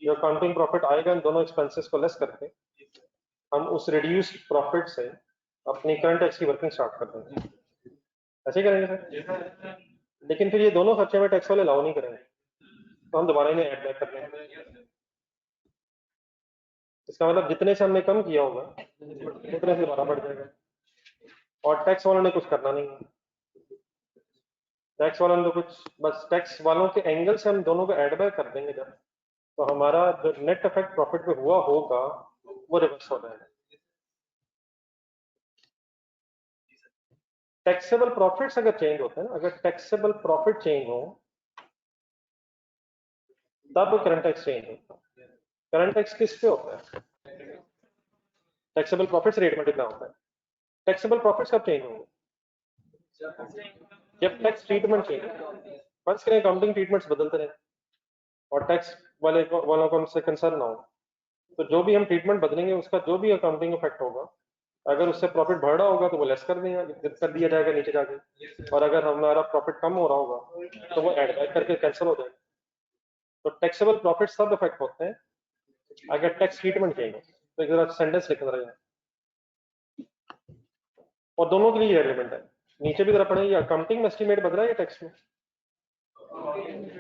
Speaker 1: जो काउंटिंग प्रॉफिट आएगा इन दोनों एक्सपेंसेस को लेस करके हम उस रिड्यूस्ड प्रॉफिट से अपनी करंट टैक्स की वर्किंग स्टार्ट कर देंगे। ऐसे ही करेंगे सर। लेकिन फिर ये दोनों खर्चे में टैक्स वाले अलाउ नहीं करेंगे, तो हम दोबारा इन्हें ऐड बैक कर लेंगे। इसका मतलब जितने से हमने कम किया होगा उतने से दोबारा बढ़ जाएगा। और टैक्स वालों ने कुछ करना नहीं है। टैक्स वालों ने तो कुछ, बस टैक्स वालों के एंगल से हम दोनों को ऐड बैक कर देंगे जब, तो हमारा जो नेट इफेक्ट प्रॉफिट पे हुआ होगा वो रिवर्स हो जाएगा। टैक्सेबल प्रॉफिट्स अगर चेंज होते हैं ना, अगर टैक्सेबल प्रॉफिट चेंज हो तब करंट टैक्स चेंज होता है। करंट टैक्स किस पे होता है? टैक्सेबल प्रॉफिट्स रेट में कितना होता है? टैक्सेबल प्रॉफिट्स कब चेंज होंगे? जब टैक्स ट्रीटमेंट चेंज, फर्स्ट करें अकाउंटिंग ट्रीटमेंट्स बदलते रहे और टैक्स वालों को उनसे कंसर्न ना हो, तो जो भी हम ट्रीटमेंट बदलेंगे उसका जो भी अकाउंटिंग इफेक्ट होगा, अगर उससे प्रॉफिट बढ़ रहा होगा तो वो लेस कर दिया जाएगा नीचे जाके, और अगर हमारा प्रॉफिट कम हो रहा होगा तो वो ऐड बैक करके कैंसिल हो जाएगा। तो टैक्सेबल प्रॉफिट सब इफेक्ट होते हैं अगर टैक्स ट्रीटमेंट चेंज हो। तो एक जरा सेंटेंस लिख रहे हैं और दोनों के लिए रेलिवेंट है। नीचे भी जरा पढ़े, ये अकाउंटिंग में एस्टिमेट बदला है या टैक्स में?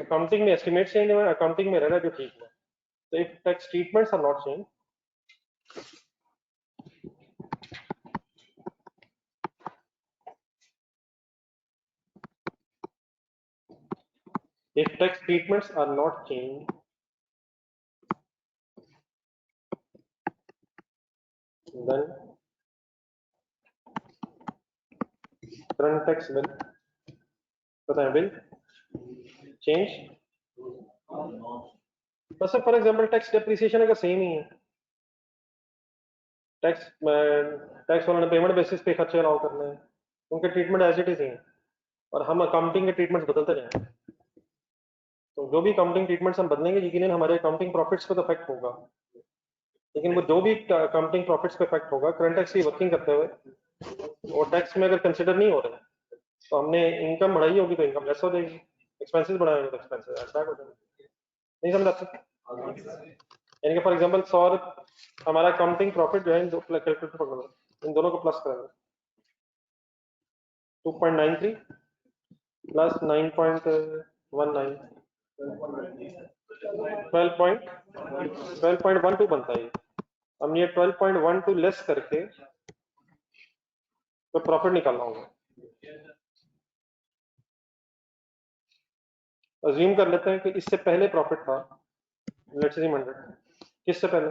Speaker 1: अकाउंटिंग में एस्टिमेट चेंज हुआ है, अकाउंटिंग में रह रहा है जो ठीक है। तो if tax treatments are not change, if tax treatments are not changed, then current tax will, पता है, will change। बस फॉर एग्जांपल टैक्स डेप्रिसिएशन अगर सेम ही है, टैक्स टैक्स वालों ने पेमेंट बेसिस पे खर्चे अलाउ करने हैं, उनके ट्रीटमेंट एज इट इज ही है, और हम अकाउंटिंग के ट्रीटमेंट्स बदलते जाएंगे, तो जो भी अकाउंटिंग ट्रीटमेंट्स हम बदलेंगे यकीनन हमारे अकाउंटिंग प्रॉफिट्स पे तो इफेक्ट होगा। लेकिन वो जो भी अकाउंटिंग प्रॉफिट्स पे इफेक्ट होगा करंट टैक्स की वर्किंग करते हुए वो टैक्स में अगर कंसिडर नहीं हो रहे हैं, तो हमने इनकम बढ़ाई होगी तो इनकम लेस हो जाएगी, एक्सपेंसेस बढ़ाए होंगे तो एक्सपेंसेस ऐड बैक हो जाएंगे। नहीं समझ सकते? यानी कि फॉर एग्जांपल 100 हमारा अकाउंटिंग प्रॉफिट जो है, इन दो कैलकुलेटर पकड़ लो, इन दोनों को प्लस करेंगे, 2.93 प्लस 9.19 12.12 बनता है। हम ये 12.12 लेस करके तो प्रॉफिट निकालना होगा। अज्यूम कर लेते हैं कि इससे पहले प्रॉफिट था, लेट्स से 100, किससे पहले?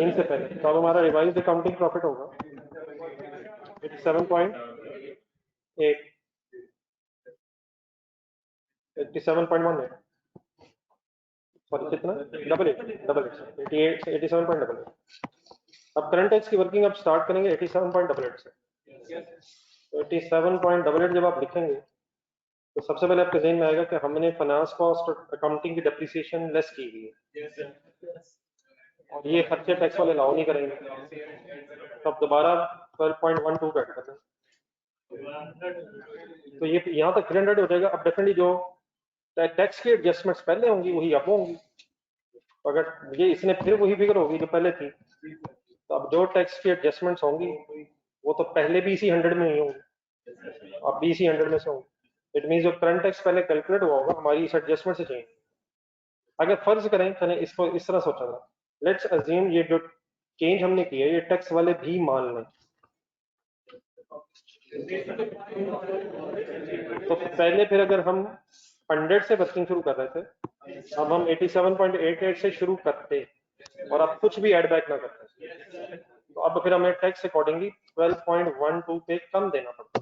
Speaker 1: इनसे पहले, तो अब हमारा रिवाइज्ड अकाउंटिंग प्रॉफिट होगा 87.8, 87.18, सॉरी कितना, डबल एट 88, 87.88। अब करंट टैक्स की वर्किंग अब स्टार्ट करेंगे 87.88 से। तो 87.88 जब आप लिखेंगे तो सबसे पहले आपके जहन में आएगा कि हमने फाइनेंस कॉस्ट और अकाउंटिंग की डेप्रिसिएशन लेस की हुई है, और ये खर्चे टैक्स वाले अलाउ नहीं करेंगे, तो अब दोबारा 12.12 का करते हैं, तो ये यहाँ तक 300 हो जाएगा। अब डेफिनेटली जो टैक्स की एडजस्टमेंट्स पहले होंगी वही अब होंगी, तो अगर ये इसने फिर वही फिगर होगी जो पहले थी, तो अब जो टैक्स की एडजस्टमेंट्स होंगी वो तो पहले भी इसी 100 में ही होंगी, अब भी इसी 100 में से होंगी। इट मीन जो करंट टैक्स पहले कैलकुलेट हुआ होगा हमारी इस एडजस्टमेंट से चेंज। अगर फर्ज करें, चले इसको इस तरह सोचा था, लेट्स अज्यूम ये जो चेंज हमने किया ये टैक्स वाले भी मान लें, तो पहले फिर अगर हम 100 से वर्किंग शुरू कर रहे थे, अब हम 87.88 से शुरू करते और अब कुछ भी ऐड बैक ना करते, तो अब फिर हमें टैक्स अकॉर्डिंगली 12.12 पे कम देना पड़ता,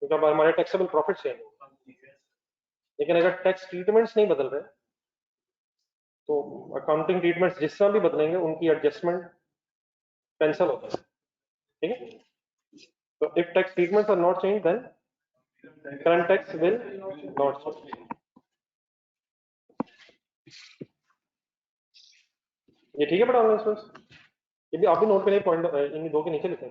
Speaker 1: क्योंकि अब हमारे टैक्सेबल प्रॉफिट चेंज हो। लेकिन अगर टैक्स ट्रीटमेंट्स नहीं बदल रहे तो अकाउंटिंग ट्रीटमेंट्स जिस तरह भी बदलेंगे उनकी एडजस्टमेंट कैंसिल होता है, ठीक है? तो if tax treatments are not change then current tax will not change. ये ठीक है पढ़ाऊंगा स्टूडेंट्स? ये भी आप भी नोट करें, पॉइंट इन दो के नीचे लिखें।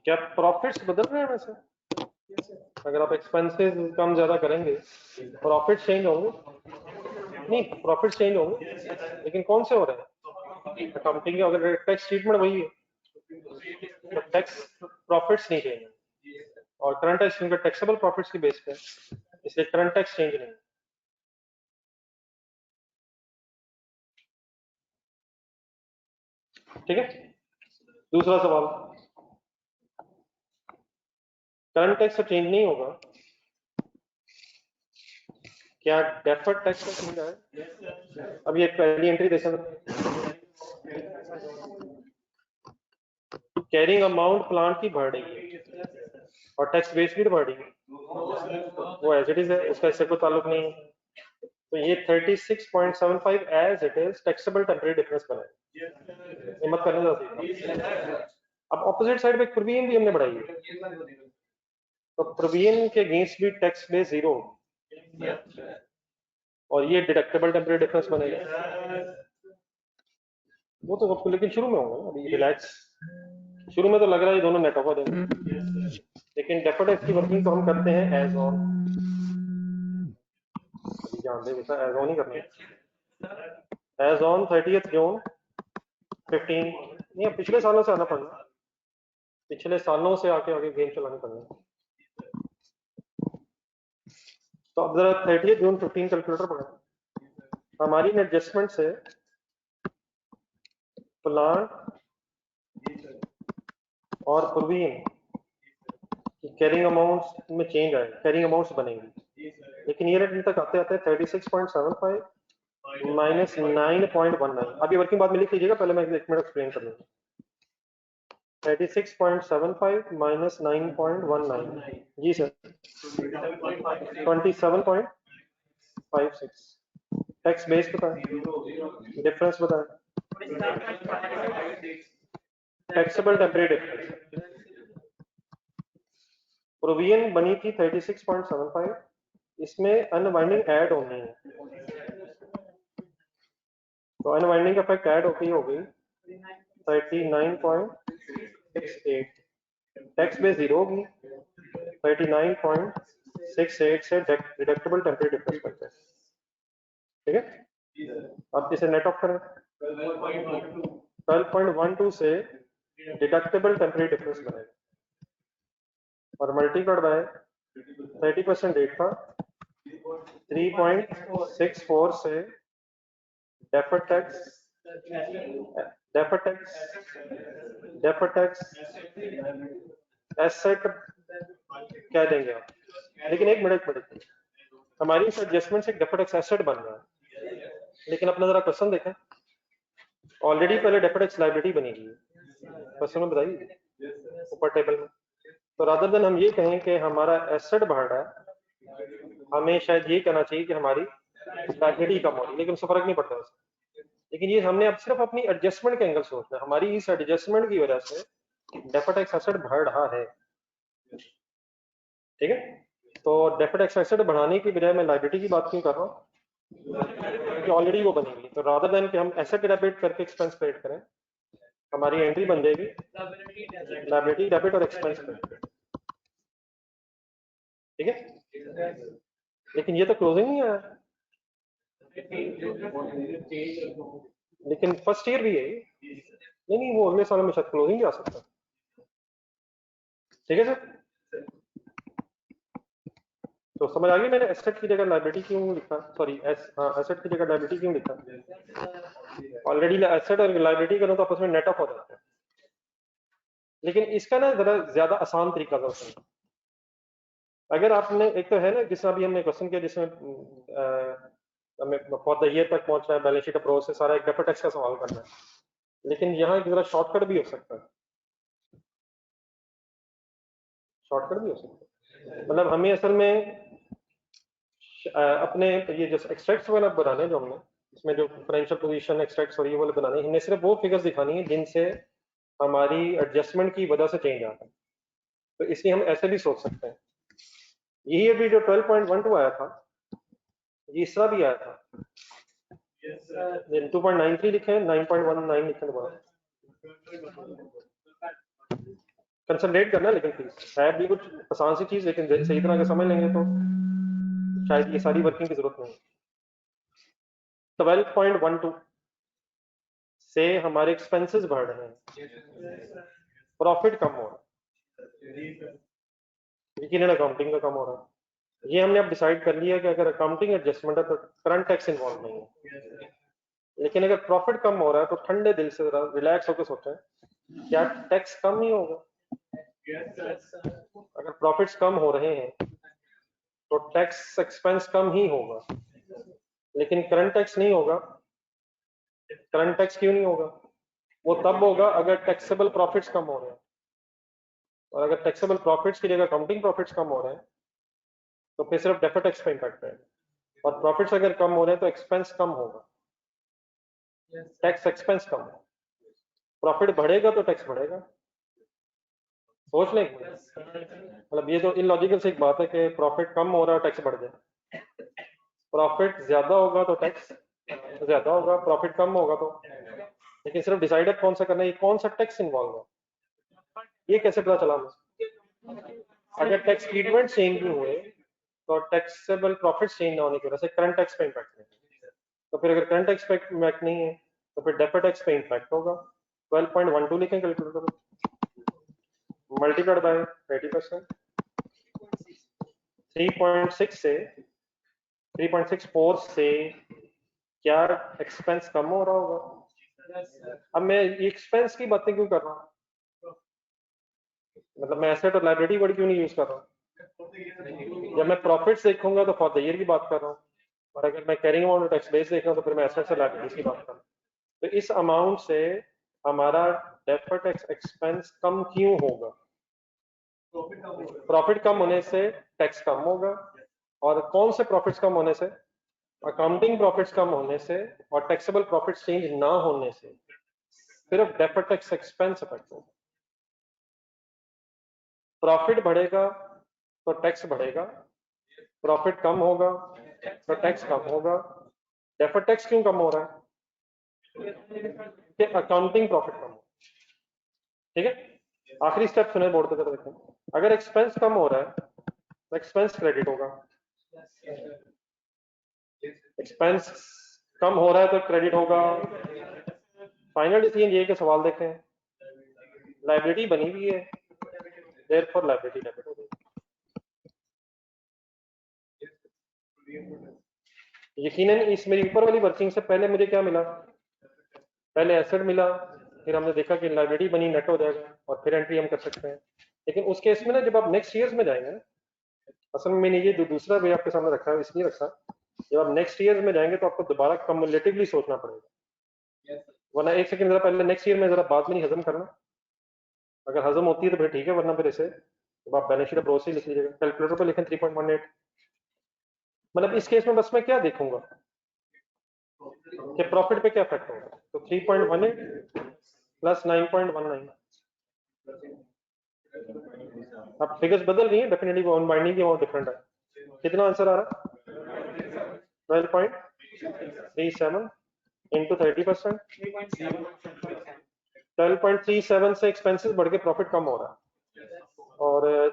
Speaker 1: क्या प्रॉफिट्स बदल रहे हैं वैसे? अगर आप एक्सपेंसेस कम ज्यादा करेंगे प्रॉफिट चेंज होंगे? नहीं, प्रॉफिट चेंज होंगे, लेकिन कौन से हो रहे हैं? अकाउंटिंग के अगर टैक्स ट्रीटमेंट वही है तो टैक्स प्रॉफिट्स नहीं चेंज है, और करंट टैक्स इनका टैक्सेबल प्रॉफिट्स की बेस पे, इसलिए करंट टैक्स चेंज नहीं है। ठीक है, दूसरा सवाल, करंट टैक्स से चेंज नहीं होगा, क्या डेफर्ड टैक्स का चेंज है? अब ये पहली एंट्री देखा, कैरिंग अमाउंट प्लांट की बढ़ रही है और टैक्स बेस भी तो बढ़ रही है, वो एज इट इज है, उसका इससे कोई ताल्लुक नहीं है। तो ये 36.75 as it is taxable temporary difference बना है, हिम्मत करने जाती। अब ऑपोजिट साइड पे प्रोविजन भी हमने बढ़ाई है, तो प्रोविजन के अगेंस्ट भी टैक्स बेस जीरो, और ये डिडक्टेबल टेम्परेरी डिफरेंस बनेगा। वो तो आपको लेकिन शुरू में होगा ना, अभी रिलैक्स, शुरू में तो लग रहा है ये दोनों नेट ऑफ देंगे, लेकिन डेफर्ड टैक्स की वर्किंग तो हम करते हैं एज ऑन, ध्यान दे बेटा, एज ऑन ही करना है, एज ऑन 30th जून 15, नहीं पिछले सालों से आना पड़ना, पिछले सालों से आके आगे गेम चलाने पड़ना। तो अब जरा 30th जून 15 कैलकुलेटर पकड़ा, हमारी एडजस्टमेंट से प्लांट और प्रोविजन कैरिंग अमाउंट्स में चेंज आए, कैरिंग अमाउंट्स बनेंगे, लेकिन ये रेट तक आते आते 36.75 माइनस 9.19, अभी वर्किंग बाद में लिख लीजिएगा, पहले मैं एक मिनट एक्सप्लेन कर दूंगा। 36.75 माइनस 9.19, जी सर 27.56, टैक्स बेस बताएं, डिफरेंस बताएं, टैक्सेबल टेम्परेरी डिफरेंस, प्रोविजन बनी थी 36.75, इसमें अनवाइंडिंग ऐड होनी है, तो अनवाइंडिंग का इफेक्ट ऐड होती हो गई 39.68, टैक्स बेस जीरो होगी, 39.68 से डिडक्टेबल टेम्परेरी डिफरेंस करते हैं। ठीक है, अब इसे नेट ऑफ करें, 12.12 से डिडक्टेबल टेम्परेरी डिफरेंस बनेगा, और मल्टीप्लाइड बाय 30% रेट था, 3.64 से deferred tax, deferred tax, deferred tax asset क्या देंगे आप, लेकिन एक मिनट हमारी इस एडजस्टमेंट से डेफर्ड टैक्स एसेट बन रहा है, लेकिन अपना जरा क्वेश्चन देखें, ऑलरेडी पहले डेफर्ड टैक्स लायबिलिटी बनी हुई है, क्वेश्चन में बताइए ऊपर टेबल में, तो रादर देन हम ये कहें कि हमारा एसेट बढ़ रहा है, हमें शायद ये कहना चाहिए कि हमारी लायबिलिटी कम हो रही है, लेकिन उससे फर्क नहीं पड़ता उससे, लेकिन ये हमने अब सिर्फ अपनी एडजस्टमेंट के एंगल से सोचना है, हमारी इस एडजस्टमेंट की वजह से डेफर्ड टैक्स एसेट बढ़ रहा है। ठीक है, तो डेफर्ड टैक्स एसेट बढ़ाने की बजाय मैं लायबिलिटी की बात क्यों कर रहा हूँ, क्योंकि ऑलरेडी वो बनी हुई है, तो रादर देन कि हम एसेट डेबिट करके एक्सपेंस क्रिएट करें, हमारी एंट्री बन जाएगी लायबिलिटी डेबिट और एक्सपेंस क्रेडिट। ठीक है, लेकिन ये तो क्लोजिंग नहीं आया, लेकिन फर्स्ट ईयर भी है, नहीं वो अगले साल में शायद क्लोजिंग भी आ सकता है। ठीक है सर, तो समझ आ गई मैंने एसेट की जगह लायबिलिटी क्यों लिखा, सॉरी एसेट की जगह लायबिलिटी क्यों लिखा, ऑलरेडी एसेट और लायबिलिटी करो तो आपस में नेट ऑफ हो जाता है, लेकिन इसका ना जरा ज्यादा आसान तरीका था उसमें, अगर आपने एक तो है ना जिस अभी हमने क्वेश्चन किया जिसमें हमें फॉर द ईयर तक पहुंचना है, बैलेंस शीट अप्रोच से सारा एक डेफर्ड टैक्स का सवाल करना है, लेकिन यहाँ एक जरा शॉर्टकट भी हो सकता है, शॉर्टकट भी हो सकता है, मतलब हमें असल में अपने ये जो एक्सट्रैक्ट्स वाला बनाने जो हमने इसमें जो फाइनेंशियल पोजीशन एक्सट्रैक्ट्स और ये वाले बनाने, हमने सिर्फ वो फिगर्स दिखानी है जिनसे हमारी एडजस्टमेंट की वजह से चेंज आता है, तो इसलिए हम ऐसे भी सोच सकते हैं। यही अभी जो 12.12 आया था, ये इस तरह भी आया था। 2.93 लिखे, 9.19 लिखे दोबारा। कंसंट्रेट करना, लेकिन प्लीज है भी कुछ आसान सी चीज, लेकिन सही तरह से समझ लेंगे तो शायद ये सारी वर्किंग की जरूरत नहीं। 12.12 से हमारे एक्सपेंसेस बढ़ रहे हैं, प्रॉफिट कम हो रहा है, लेकिन अकाउंटिंग का कम हो रहा है। ये हमने अब डिसाइड कर लिया कि अगर अकाउंटिंग एडजस्टमेंट है तो करंट टैक्स इन्वॉल्व नहीं है, लेकिन अगर प्रॉफिट कम हो रहा है तो ठंडे दिल से रिलैक्स होकर सोचें, क्या टैक्स कम ही होगा? अगर प्रॉफिट्स कम हो रहे हैं तो टैक्स एक्सपेंस कम ही होगा, लेकिन करंट टैक्स नहीं होगा। करंट टैक्स क्यों नहीं होगा? वो तब होगा अगर टैक्सेबल प्रॉफिट्स कम हो रहे हैं, और अगर टैक्सेबल प्रॉफिट्स की जगह अकाउंटिंग प्रॉफिट्स कम हो रहे हैं तो फिर सिर्फ डेफर्ड टैक्स पे इम्पैक्ट है। और प्रॉफिट्स अगर कम हो रहे हैं तो एक्सपेंस कम होगा, टैक्स एक्सपेंस कम होगा। प्रॉफिट बढ़ेगा तो टैक्स बढ़ेगा। सोच लें, मतलब ये तो इलॉजिकल सी एक बात है कि प्रॉफिट कम हो रहा है टैक्स बढ़ जाए। प्रॉफिट ज्यादा होगा तो टैक्स ज्यादा होगा, प्रॉफिट कम होगा तो, लेकिन सिर्फ डिसाइडेड कौन सा करना है, कौन सा टैक्स इन्वॉल्व है, ये कैसे पता चला मुझे? अगर टैक्स ट्रीटमेंट चेंज नहीं हुए तो टैक्सेबल प्रॉफिट चेंज ना होने की वजह से करंट टैक्स पे इम्पैक्ट नहीं, तो फिर अगर करंट टैक्स पे इम्पैक्ट नहीं है तो फिर डेफर्ड टैक्स पे इम्पैक्ट होगा। 12.12 लिखें कैलकुलेटर में, मल्टीप्लाइड बाय 30%, 3.6 से 3.64 से क्या एक्सपेंस कम हो रहा होगा? अब मैं ये एक्सपेंस की बातें क्यों कर रहा हूँ? मतलब मैं एसेट और लायबिलिटी वर्ड क्यों नहीं यूज कर रहा हूँ? जब मैं प्रॉफिट्स देखूंगा तो फॉर द ईयर की बात कर रहा हूँ, और अगर मैं कैरिंग अमाउंट टैक्स बेस देख रहा हूँ तो फिर मैं एसेट्स और लायबिलिटीज की बात कर रहा हूँ। तो इस अमाउंट से हमारा डेफर्ड टैक्स एक्सपेंस कम क्यों होगा? प्रॉफिट कम होने से टैक्स कम होगा, और कौन से प्रॉफिट्स कम होने से? अकाउंटिंग प्रॉफिट्स कम होने से और टैक्सेबल प्रॉफिट्स चेंज ना होने से सिर्फ डेफर्ड टैक्स एक्सपेंस इफेक्ट होगा। प्रॉफिट बढ़ेगा तो टैक्स बढ़ेगा, प्रॉफिट कम होगा तो टैक्स कम होगा। डेफर्ड टैक्स क्यों कम हो रहा है? कि अकाउंटिंग प्रॉफिट कम हो। ठीक है, आखिरी स्टेप सुने बोर्ड पे कर देखें। अगर एक्सपेंस कम हो रहा है तो एक्सपेंस क्रेडिट होगा, एक्सपेंस कम हो रहा है तो क्रेडिट होगा। फाइनल डिसीजन ये कि सवाल देखें, लायबिलिटी बनी हुई है, देयरफॉर लायबिलिटी डेबिट हो गई। यकीनन इस मेरी ऊपर वाली वर्किंग से पहले मुझे क्या मिला? पहले एसेट मिला, फिर हमने देखा कि लायबिलिटी बनी, नेट हो जाएगा, और फिर एंट्री हम कर सकते हैं। लेकिन उस केस में ना, जब आप नेक्स्ट ईयर्स में जाएंगे ना, असल में मैंने ये जो दूसरा वे आपके सामने रखा है इसलिए रखा, जब आप नेक्स्ट ईयर में जाएंगे तो आपको दोबारा कम्युलेटिवली सोचना पड़ेगा, वरना एक सेकंड जरा पहले नेक्स्ट ईयर में जरा बात में नहीं हजम करना। अगर हजम होती है तो फिर ठीक है, वरना फिर इसे जब आप बैलेंस शीट अप्रोच से लिख लीजिएगा। कैलकुलेटर पर लिखें 3.18। मतलब इस केस में बस मैं क्या देखूंगा कि प्रॉफिट पे क्या इफेक्ट होगा, तो 3.18 प्लस 9.19। अब फिगर्स बदल रही है डेफिनेटली, वो अनबाइंडिंग की अमाउंट डिफरेंट है। कितना आंसर आ रहा है? 12.37 इंटू 30%। 12.37 से एक्सपेंसेस बढ़ के प्रॉफिट कम हो रहा है, और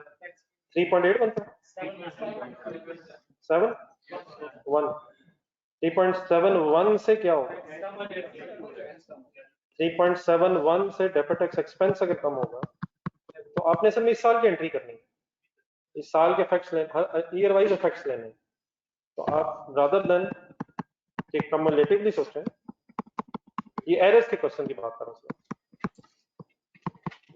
Speaker 1: 3.8 बनता है 7 1 3.71 से क्या होगा? 3.71 से डेफर्ड टैक्स एक्सपेंस अगर कम होगा तो आपने सिर्फ इस साल की एंट्री करनी है, इस साल के इफेक्ट्स लेने, ईयर वाइज इफेक्ट्स लेने। तो आप रादर देन कि कम्युलेटिवली सोचें, ये एरर्स के क्वेश्चन की बात कर रहा हूँ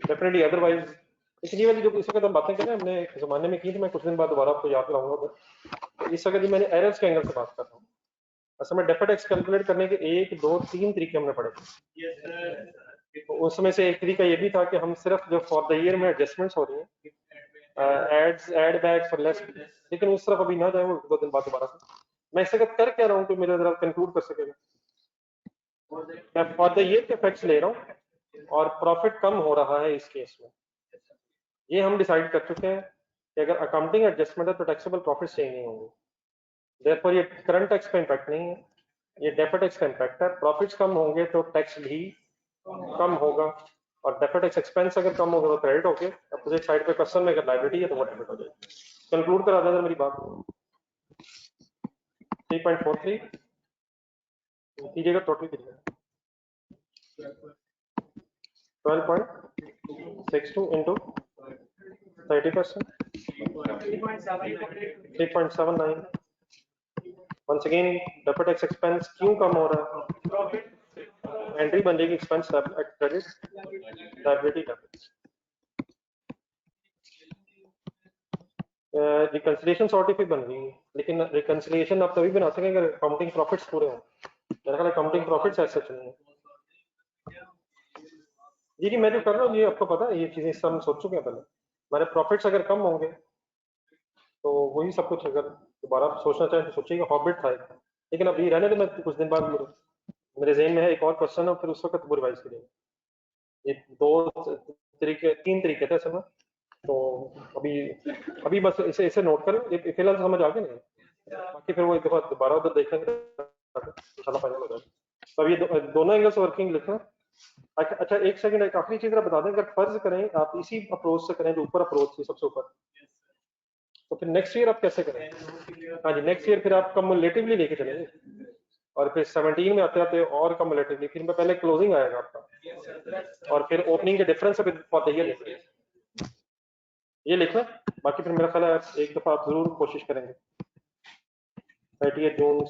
Speaker 1: डेफिनेटली, अदरवाइज। इसलिए वाली जो इस वक्त हम बातें करें हमने एक जमाने में की थी, मैं कुछ दिन बाद दोबारा आपको याद कराऊंगा, तो इस वक्त मैंने एरर्स के एंगल से बात कर रहा हूँ। असल में डेफर्ड टैक्स कैलकुलेट करने के 1 2 3 तरीके हमने पढ़े थे। तो उसमें से एक तरीका ये भी था कि हम सिर्फ जो फॉर द ईयर में एडजस्टमेंट्स हो रही हैं, adds add back for less, लेकिन उस तरफ अभी ना जाए, वो 2 दिन बाद दोबारा से। मैं इस वक्त कर क्या रहा हूँ कि मेरा जरा कंक्लूड कर सकेगा। मैं फॉर द ईयर के इफेक्ट्स ले रहा हूँ, और प्रॉफिट कम हो रहा है इस केस में। ये हम डिसाइड कर चुके हैं कि अगर अकाउंटिंग एडजस्टमेंट है तो टैक्सेबल प्रॉफिट चेंज नहीं होंगे, देयरफॉर ये करंट टैक्स का इम्पैक्ट नहीं है, ये डेफर्ड टैक्स का इम्पैक्ट है। प्रॉफिट्स कम होंगे तो टैक्स भी कम होगा, और डेफर्ड टैक्स एक्सपेंस अगर कम होगा तो क्रेडिट होके अपोजिट साइड पे क्वेश्चन में अगर लायबिलिटी है तो वो डेबिट हो जाएगी। कंक्लूड करा देना मेरी बात। 3.43 कीजिएगा, टोटल कीजिएगा 12.62 into 30%, 3.79। Once again deferred tax expense क्यों कम हो रहा है, एंट्री बन जाएगी expense credit liability debit. Reconciliation certificate बन गई है, लेकिन रिकंसिलिएशन आप तभी बना सकेंगे अगर अकाउंटिंग प्रॉफिट्स पूरे हों। मेरा ख्याल अकाउंटिंग प्रॉफिट्स ऐसे नहीं है। जी मैं जो कर रहा हूँ ये आपको पता है, ये चीजें सब हम सोच चुके हैं पहले। हमारे प्रॉफिट्स अगर कम होंगे तो वही सब कुछ, अगर दोबारा सोचना चाहें तो सोचिएगा हॉबिट था एक। लेकिन अभी रहने दे, मैं कुछ दिन बाद मेरे ज़हन में है एक और क्वेश्चन है, फिर उस वक्त वो रिवाइज करेंगे। ये तीन तरीके थे असल में, तो अभी अभी बस इसे इसे नोट करें, फिलहाल समझ आ गया नहीं, बाकी फिर वो एक दफा दोबारा उधर देखेंगे इंशाल्लाह फाइनल हो जाएगा। तो अब ये दोनों एंगल्स वर्किंग लिखना। अच्छा एक सेकंड, एक आखिरी चीज बता दें, अगर फर्ज करें आप इसी अप्रोच से करें जो ऊपर अप्रोच थी सबसे ऊपर, तो फिर नेक्स्ट ईयर आप कैसे करें? हाँ जी, नेक्स्ट ईयर फिर आप कम्युलेटिवली लेके चलेंगे, और फिर 17 में आते आते और कम्युलेटिवली, फिर पहले क्लोजिंग आएगा आपका, और फिर ओपनिंग के डिफरेंस से फिर फॉरइयर लिखेंगे। ये लिखना, बाकी फिर मेरा ख्याल है एक दफा आप जरूर कोशिश करेंगे 30 जून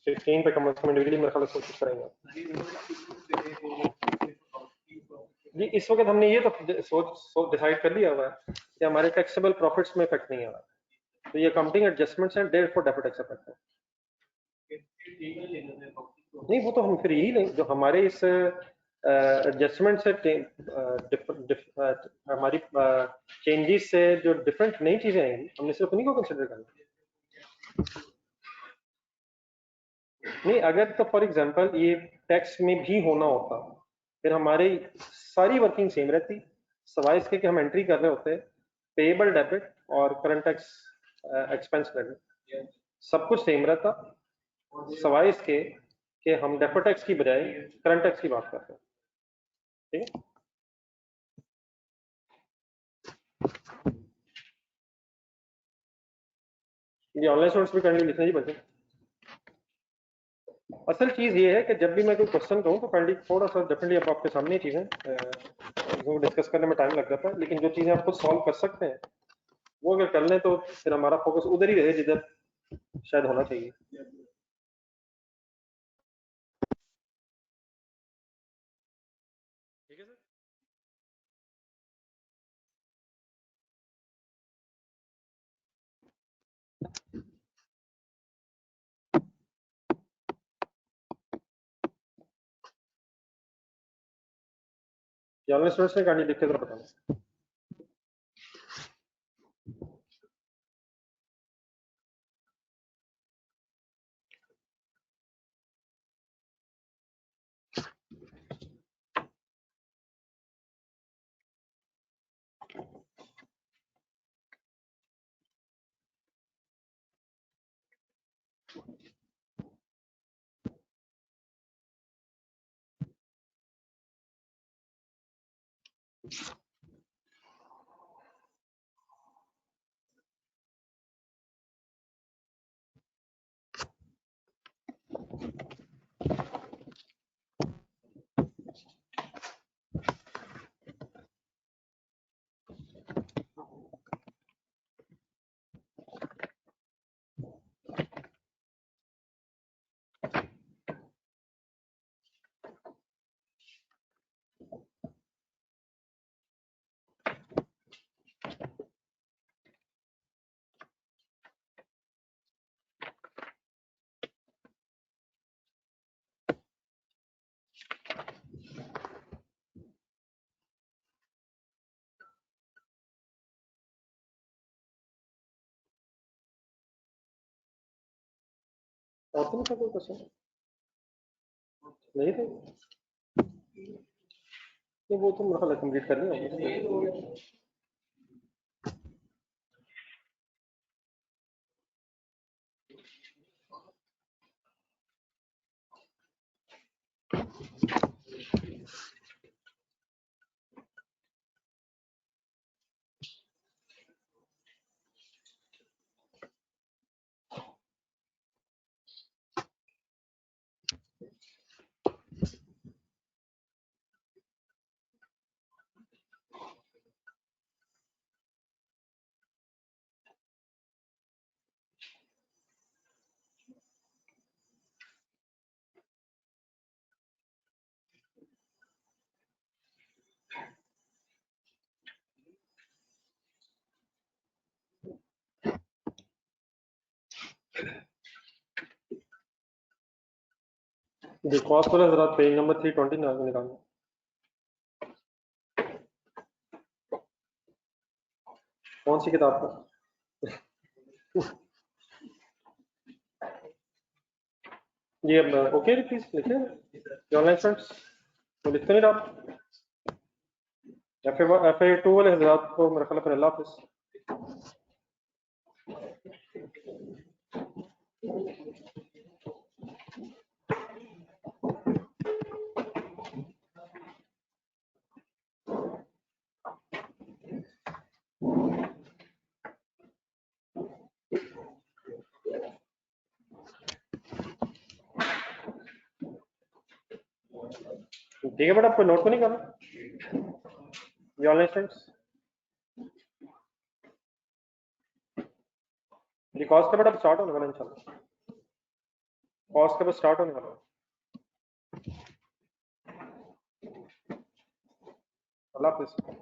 Speaker 1: 16 पे कम से कम इंडिविजुअली मेरे ख्याल से कोशिश करेंगे। जी इस वक्त हमने ये तो सोच डिसाइड कर लिया हुआ है कि हमारे टैक्सेबल प्रॉफिट्स में इफेक्ट नहीं आ रहा, तो ये अकाउंटिंग एडजस्टमेंट्स हैं, debt for deferred tax effect है। नहीं वो तो हम फिर यही नहीं, जो हमारे इस एडजस्टमेंट से हमारी चेंजेस से जो डिफरेंट नई चीजें आएंगी, हमने सिर्फ उन्हीं को कंसिडर करना। नहीं अगर तो फॉर एग्जांपल ये टैक्स में भी होना होता, फिर हमारी सारी वर्किंग सेम रहती, सवाए इसके कि हम एंट्री कर रहे होते पेएबल डेबिट और करंट टैक्स एक्सपेंस क्रेडिट, सब कुछ सेम रहता, सवाए इसके कि हम डेफर्ड टैक्स की बजाय करंट टैक्स की बात करते हैं। ठीक है, ये ऑनलाइन स्टूडेंट्स भी करने लिखना ही बचे। असल चीज ये है कि जब भी मैं कोई क्वेश्चन कहूँ तो काइंडली थोड़ा सा डेफिनेटली अब आपके सामने चीजें डिस्कस करने में टाइम लग जाता है, लेकिन जो चीजें आप खुद सॉल्व कर सकते हैं वो अगर कर लें तो फिर हमारा फोकस उधर ही रहे जिधर शायद होना चाहिए। ठीक है सर। ऑनलाइन स्टूडेंट्स ने काइंडली लिख के जरा बताना। और तो नहीं था कोई क्वेश्चन? नहीं थे। नहीं वो तो मेरे को कंप्लीट करनी होगी। जी कॉस्ट पर हजरात पेज नंबर 320 निकालना। कौन सी किताब पर? ये अब ओके प्लीज लिखे ऑनलाइन फ्रेंड्स तो लिखते नहीं आप। FA2 वाले हजरात को मेरे ख्याल पर अल्लाह हाफिज। ठीक है बेटा कोई नोट तो नहीं करना ये ऑनलाइन फ्रेंड्स। ये कॉस्ट का बेटा स्टार्ट होने वाला इंशाल्लाह। कॉस्ट का बस स्टार्ट होने वाला। अल्लाह हाफिज।